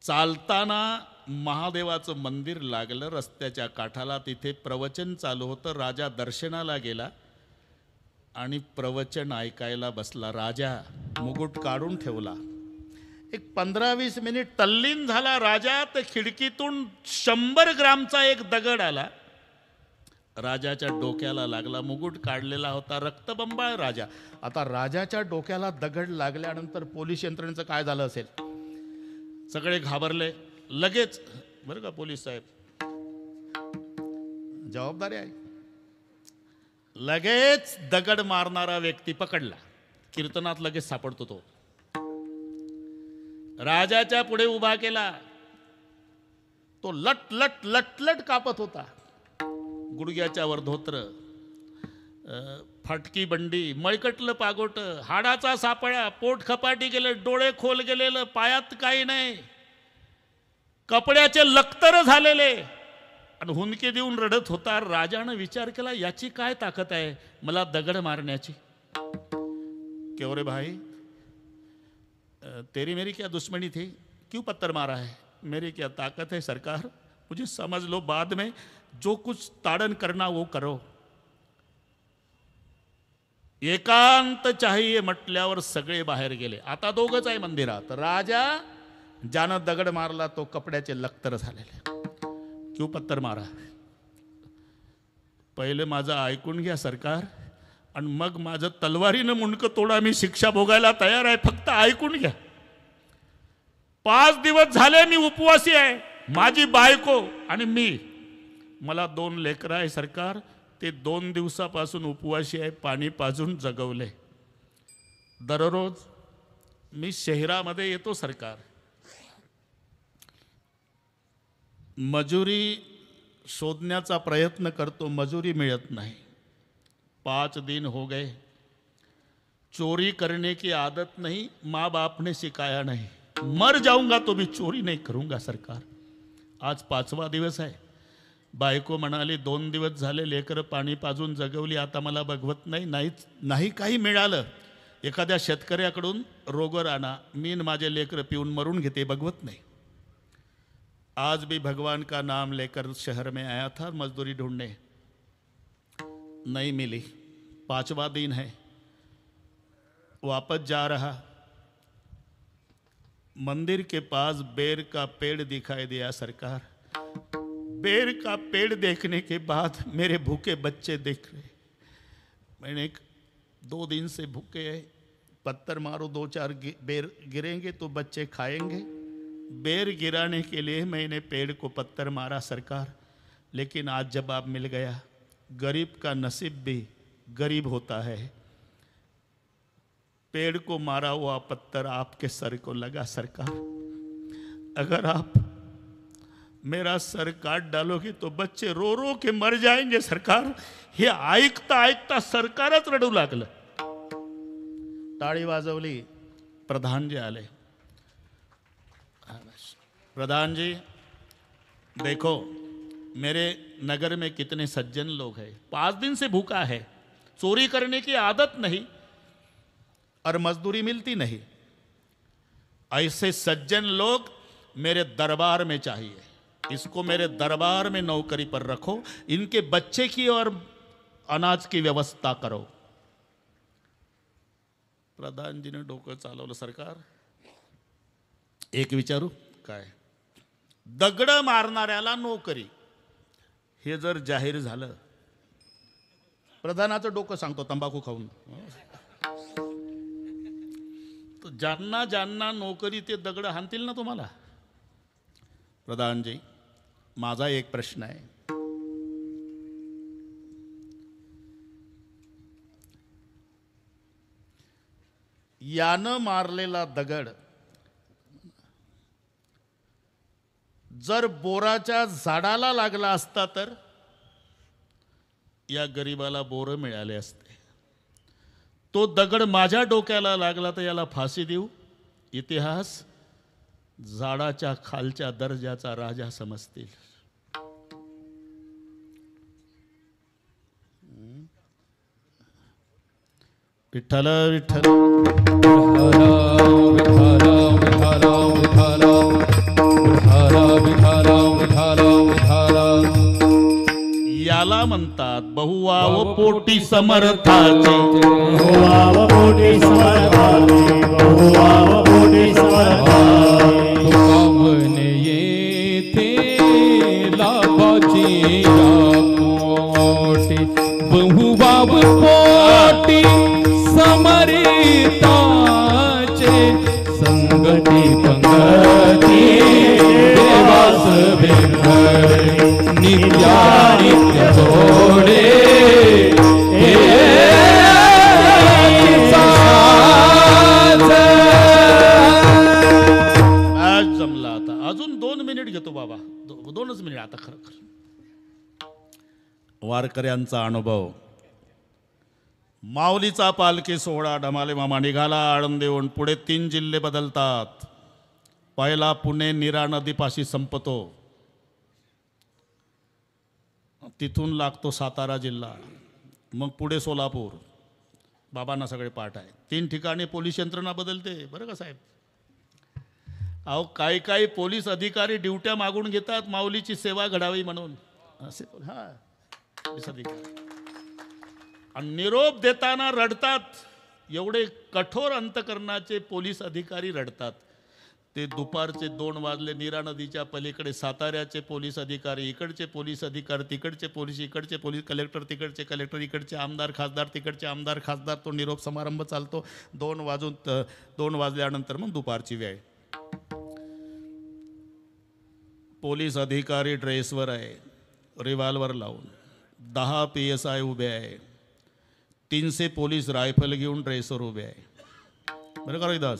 चालताना महादेवाचं मंदिर लागलं रस्त्याच्या काठाला. तिथे प्रवचन चालू होतं. राजा दर्शनाला गेला आणि प्रवचन ऐकायला बसला. राजा मुकुट काढून ठेवला. एक 15-20 मिनिट तल्लीन झाला राजा. तर खिडकीतून 100 ग्रामचा एक दगड आला. राजाच्या डोक्याला लागला. मुकुट काढलेला होता. रक्तबंबाळ राजा. आता राजाच्या डोक्याला दगड लागल्यानंतर पोलीस यंत्रणेचं काय झालं असेल. सगळे घाबरले. लगेच बरं का पोलीस साहेब, जबाबदारी आहे. लगेच दगड मारणारा व्यक्ती पकडला. कीर्तनात लगेच सापडतो तो. राजाच्या पुढे उभा केला. तो लट लट लट लट कापत होता. गुडघ्याच्या वर धोत्र, फाटकी बंडी, मळकटलं पागोट, हाडाचा सापळा, पोट खपाटी गेलं, डोळे खोल गेलेलं, पायात काही नाही, कपड्याचे लक्तर झालेले आणि हुंदके देऊन रडत होता. राजानं विचार केला, याची काय ताकद आहे मला दगड मारण्याची. क्यों रे भाई, तेरी मेरी क्या दुश्मनी थी, क्यों पत्थर मारा है? मेरी क्या ताकत है सरकार, मुझे समझ लो, बाद में जो कुछ ताड़न करना वो करो. एकांत चाहिए म्हटल्यावर सगळे बाहेर गेले. आता दोघच आहे मंदिरात. राजा, ज्यानं दगड मारला तो कपड्याचे लक्तर झालेले. क्यों पत्थर मारा? पहिले माझं ऐकून घ्या सरकार, आणि मग माझं तलवारीनं मुंडकं तोडा, मी शिक्षा भोगायला तयार आहे, फक्त ऐकून घ्या. 5 दिवस झाले मी उपवासी आहे, माझी बायको आणि मी. मला 2 लेकरं आहे सरकार, ते 2 दिवसापासून उपवासी आहे, पाणी पाजून जगवले. दररोज मी शहरामध्ये येतो सरकार, मजुरी शोधण्याचा प्रयत्न करतो, मजुरी मिळत नहीं. 5 दिन हो गए, चोरी करने की आदत नहीं, माँ बाप ने सिखाया नहीं. मर जाऊंगा तो भी चोरी नहीं करूंगा सरकार. आज 5वा दिवस आहे. बायको म्हणाली 2 दिवस झाले लेकर पाणी पाजून जगवली, आता मला बघवत नाही काही मिळालं. एखाद्या शेतकऱ्याकडून रोगर आणा, मी माझे लेकर पिऊन मरून घेते, बघवत नाही. आज भी भगवान का नाम लेकर शहर में आया था मजदूरी ढूंढने, नहीं मिली. 5वां दिन है, वापस जा रहा. मंदिर के पास बेर का पेड़ दिखाई दिया सरकार. बेर का पेड़ देखने के बाद मेरे भूखे बच्चे देख रहे. मैंने 2 दिन से भूखे है, पत्थर मारो 2-4 बेर गिरेंगे तो बच्चे खाएंगे. बेर गिराने के लिए मैंने पेड़ को पत्थर मारा सरकार, लेकिन आज जवाब मिल गया. गरीब का नसीब भी गरीब होता है. पेड़ को मारा हुआ पत्थर आपके सर को लगा सरकार. अगर आप मेरा सर काट डालोगे तो बच्चे रो रो के मर जाएंगे सरकार. हे ऐकता ऐकता सरकारच रडू लागलं. टाळी वाजवली. प्रधानजी आले. प्रधान जी, देखो मेरे नगर में कितने सज्जन लोग हैं, 5 दिन से भूखा है, चोरी करने की आदत नहीं और मजदूरी मिलती नहीं. ऐसे सज्जन लोग मेरे दरबार में चाहिए. इसको मेरे दरबार में नौकरी पर रखो, इनके बच्चे की और अनाज की व्यवस्था करो. प्रधान जी ने डोकं चालवलं. सरकार, एक विचारू काय, दगड मारणाऱ्याला नोकरी, हे जर जाहीर झालं, प्रधानाचं डोकं सांगतो तंबाखू खाऊन, तर ज्यांना ज्यांना नोकरी ते दगड हाणतील ना तुम्हाला. प्रधानजी, माझा एक प्रश्न आहे. यानं मारलेला दगड जर बोराच्या झाडाला लागला असता तर या गरीबाला बोर मिळाले असते. तो दगड माझ्या डोक्याला लागला तर याला फाशी देऊ. इतिहास झाडाच्या खालच्या दर्जाचा राजा समजतील. विठ्ठल विठ्ठल याला म्हणतात बहुवाव पोटी समर्थाचे. बहुवाव पोटी समर्थाचे, बहुवाव पोटी समर्थाचे. तुकामने येथे लाभाची पोटी, बहुवाव पोटी समर्थाचे. संगती पंगती देवास भेटले नित्या नित्य जोडे आज जमला. आता अजून 2 मिनिट घेतो बाबा, 2च मिनिट आता. खरं वारकऱ्यांचा अनुभव. माऊलीचा पालखी सोहळा ढमाले मामा निघाला आळंदीहून. पुढे 3 जिल्हे बदलतात. पहिला पुणे नीरा नदीपाशी संपतो, तिथून लागतो सातारा जिल्हा, मग पुढे सोलापूर. बाबांना सगळे पाठ आहे. 3 ठिकाणी पोलीस यंत्रणा बदलते बरं का साहेब. अहो काही पोलीस अधिकारी ड्युट्या मागून घेतात माऊलीची सेवा घडावी म्हणून. असे हां पोलीस अधिकारी आणि निरोप देताना रडतात. एवढे कठोर अंतकरणाचे पोलीस अधिकारी रडतात. ते दुपारचे 2 वाजले. नीरा नदीच्या पलीकडे साताऱ्याचे पोलीस अधिकारी, इकडचे पोलीस अधिकारी, तिकडचे पोलीस, इकडचे पोलीस कलेक्टर, तिकडचे कलेक्टर, इकडचे आमदार खासदार, तिकडचे आमदार खासदार. तो निरोप समारंभ चालतो. 2 वाजल्यानंतर मग दुपारची वेळ. पोलीस अधिकारी ड्रेसवर आहे, रिव्हॉल्वर लावून. 10 PSI उभे आहे. 300 पोलीस रायफल घेऊन ड्रेसवर उभे आहे. बरं का रविदास.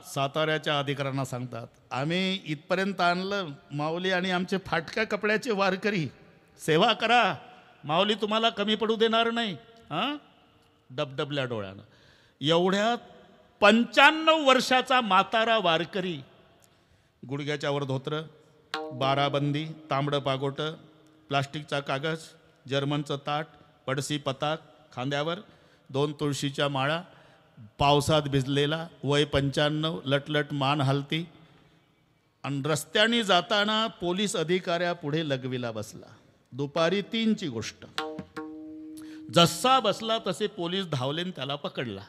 साताऱ्याच्या अधिकाऱ्यांना सांगतात, आम्ही इथपर्यंत आणलं माऊली आणि आमचे फाटक्या कपड्याचे वारकरी, सेवा करा, माऊली तुम्हाला कमी पडू देणार नाही. हां डबडबल्या डोळ्यानं. एवढ्यात 95 वर्षाचा म्हातारा वारकरी, गुडघ्याच्या वर धोत्र, बाराबंदी, तांबडं पागोटं, प्लास्टिकचा कागज, जर्मनचं ताट, पडसी पताक खांद्यावर, 2 तुळशीच्या माळा, पावसात भिजलेला, वय 95, लटलट मान हलती. आणि रस्त्याने जाताना पोलीस अधिकाऱ्या पुढे लघवीला बसला. दुपारी 3ची गोष्ट. जसा बसला तसे पोलीस धावले त्याला पकडला.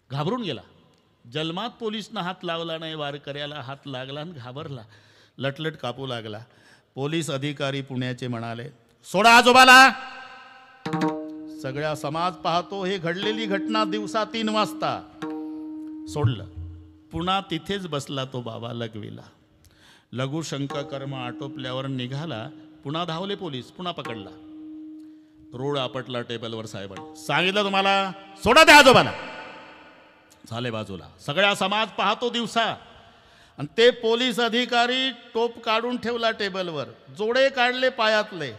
घाबरून गेला. जन्मात पोलिसनं हात लावला नाही, वारकऱ्याला हात लागला आणि घाबरला. लटलट कापू लागला. पोलीस अधिकारी पुण्याचे म्हणाले, सोडा आजोबाला. सगळ्या समाज पाहतो. हे घडलेली घटना दिवसा 3 वाजता. सोडलं. पुन्हा तिथेच बसला तो बाबा लघवीला. लघुशंक कर्म आटोपल्यावर निघाला. पुन्हा धावले पोलीस, पुन्हा पकडला. रोड आपटला टेबलवर. साहेबांनी सांगितलं तुम्हाला, सोडा त्या आजोबाला. झाले बाजूला. सगळ्या समाज पाहतो दिवसा. आणि ते पोलीस अधिकारी टोप काढून ठेवला टेबलवर, जोडे काढले पायातले.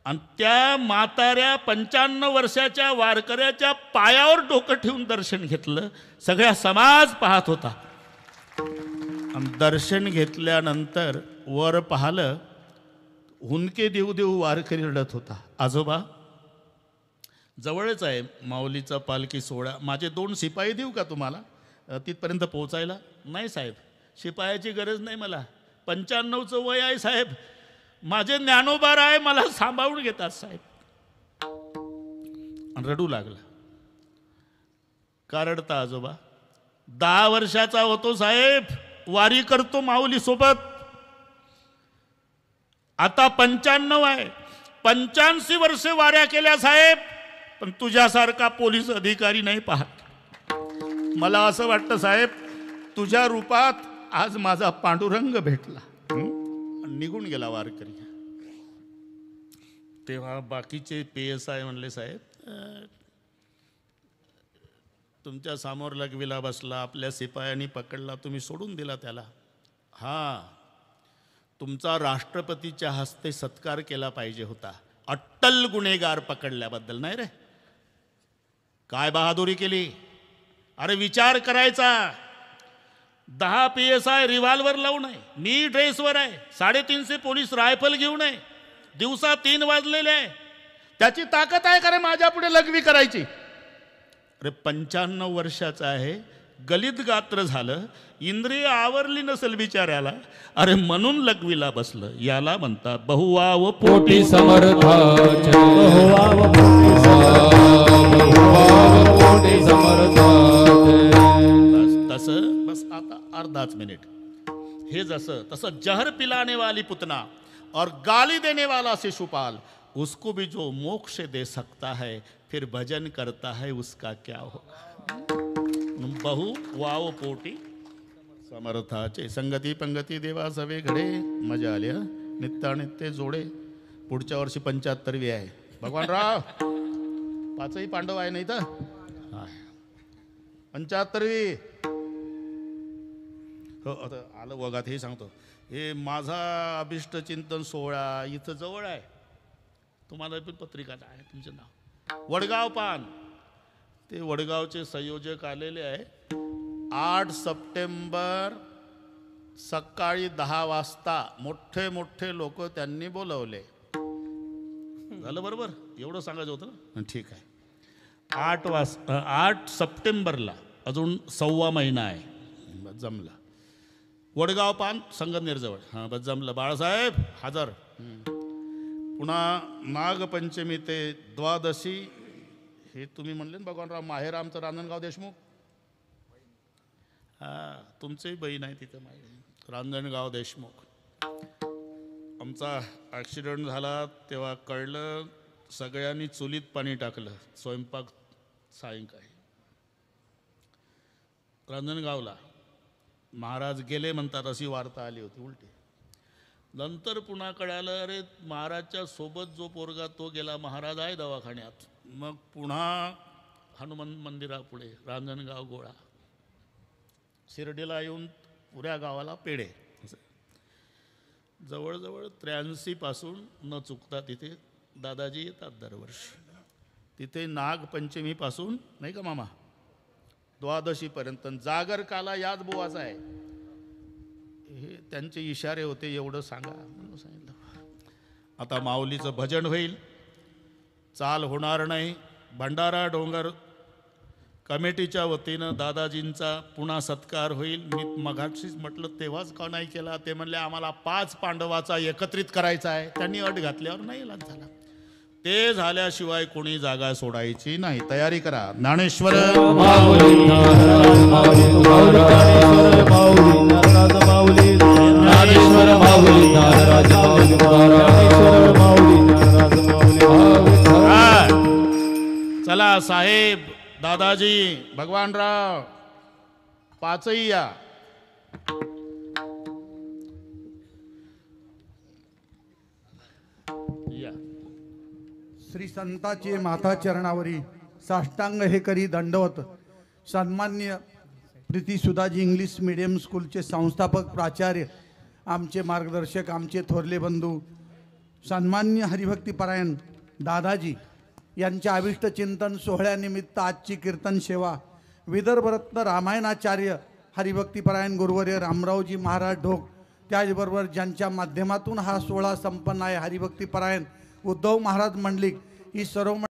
आणि त्या म्हाताऱ्या 95 वर्षाच्या वारकऱ्याच्या पायावर डोकं ठेवून दर्शन घेतलं. सगळ्या समाज पाहत होता. आणि दर्शन घेतल्यानंतर वर पाहिलं, हुंदके देऊ देऊ वारकरी रडत होता. आजोबा जवळच आहे माऊलीचा पालखी सोहळा, माझे 2 शिपाई देऊ का तुम्हाला तिथपर्यंत पोहोचायला? नाही साहेब, शिपायाची गरज नाही मला. 95चं वय आहे साहेब. माझे ज्ञानोबार आहे, मला सांभाळून घेतात साहेब. आणि रडू लागला. का रडता आजोबा? 10 वर्षाचा होतो साहेब, वारी करतो माऊली सोबत. आता 95 आहे. 85 वर्षे वाऱ्या केल्या साहेब, पण तुझ्यासारखा पोलीस अधिकारी नाही पाहत. मला असं वाटतं साहेब, तुझ्या रूपात आज माझा पांडुरंग भेटला. निघून गेला वारकरी. तेव्हा बाकीचे PSI म्हणले, साहेब तुमच्या समोर लघवीला बसला, आपल्या शिपायांनी पकडला, तुम्ही सोडून दिला त्याला. हां, तुमचा राष्ट्रपतीच्या हस्ते सत्कार केला पाहिजे होता, अट्टल गुन्हेगार पकडल्याबद्दल. नाही रे, काय बहादुरी केली. अरे विचार करायचा. 10 PSI रिव्हॉल्वर लावून आहे, मी ड्रेसवर आहे, 350 पोलीस रायफल घेऊन आहे, दिवसा 3 वाजलेले आहे. त्याची ताकद आहे का रे माझ्या पुढे लघवी करायची? अरे 95 वर्षाचा आहे, गलित गात्र झालं, इंद्रिय आवरली नसेल बिचाऱ्याला, अरे म्हणून लघवीला बसलं. याला म्हणतात बहुवाव पोटी समर्थाचे. बहुवाव पोटी समर्थाचे. तसं बस आता अर्धाच मिनिट. हे जसं तसं जहर पिलाने वाली पुतना और गाली देने वाला शिशुपाल, उसको भी जो मोक्ष दे सकता है, फिर भजन करता है उसका क्या होगा. बहु वाव पोटी समर्थाचे संगती पंगती देवा सवे घडे मजा आली हा नित्यानित्य जोडे. पुढच्या वर्षी 75वी आहे भगवानराव. 5ही पांडव आहे नाही तर 75वी. हो आता आलं वगात हे सांगतो. हे माझा अभिष्ट चिंतन सोहळा इथं जवळ आहे. तुम्हाला पण पत्रिका आहे तुमचं नाव वडगाव पान. ते वडगावचे संयोजक आलेले आहे. 8 सप्टेंबर सकाळी 10 वाजता मोठे मोठे लोक त्यांनी बोलवले. झालं बरोबर एवढं सांगायचं होतं ना. ठीक आहे. 8 सप्टेंबरला अजून 1.25 महिना आहे. बस जमलं. वडगाव पान संगमनेरजवळ. हां बस जमलं. बाळासाहेब हजर. पुन्हा नागपंचमी ते द्वादशी हे तुम्ही म्हणले ना भगवानराव माहेर आमचं रांजणगाव देशमुख. हां तुमचीही बहीण आहे तिथं माहीत रांजणगाव देशमुख. आमचा ॲक्सिडेंट झाला तेव्हा कळलं सगळ्यांनी चुलीत पाणी टाकलं स्वयंपाक सायंकाळी रांजणगावला. महाराज गेले म्हणतात अशी वार्ता आली होती उलटी. नंतर पुन्हा कळालं अरे महाराजच्या सोबत जो पोरगा तो गेला महाराज आहे दवाखान्यात. मग पुन्हा हनुमान मंदिरापुढे रांजणगाव गोळा. शिर्डीला येऊन पुऱ्या गावाला पेढे. जवळजवळ 83 पासून न चुकता तिथे दादाजी येतात दरवर्षी. तिथे नागपंचमीपासून नाही का मामा द्वादशीपर्यंत जागर काला याच बुवाचा आहे. हे त्यांचे इशारे होते एवढं सांगा म्हणून सांगितलं. आता माऊलीचं भजन होईल. चाल होणार नाही. भंडारा डोंगर कमिटीच्या वतीनं दादाजींचा पुन्हा सत्कार होईल. मी मगाशीच म्हटलं तेव्हाच का नाही केला. ते म्हणले आम्हाला 5 पांडवाचा एकत्रित करायचा आहे. त्यांनी अट घातल्यावर नाही इलाज झाला. ते झाल्याशिवाय कोणी जागा सोडायची नाही. तयारी करा. ज्ञानेश्वर चला साहेब दादाजी भगवानराव 5ही या. श्री संताचे माता चरणावरी साष्टांग हे करी दंडवत. सन्मान्य प्रीती सुधाजी इंग्लिश मीडियम स्कूलचे संस्थापक प्राचार्य आमचे मार्गदर्शक आमचे थोरले बंधू सन्मान्य हरिभक्तीपरायण दादाजी यांच्या अभिष्ट चिंतन सोहळ्यानिमित्त आजची कीर्तन सेवा विदर्भरत्न रामायणाचार्य हरिभक्तीपरायण गुरुवर्य रामरावजी महाराज ढोक त्याचबरोबर ज्यांच्या माध्यमातून हा सोहळा संपन्न आहे हरिभक्तीपरायण उद्धव महाराज मंडलिक ही सर्व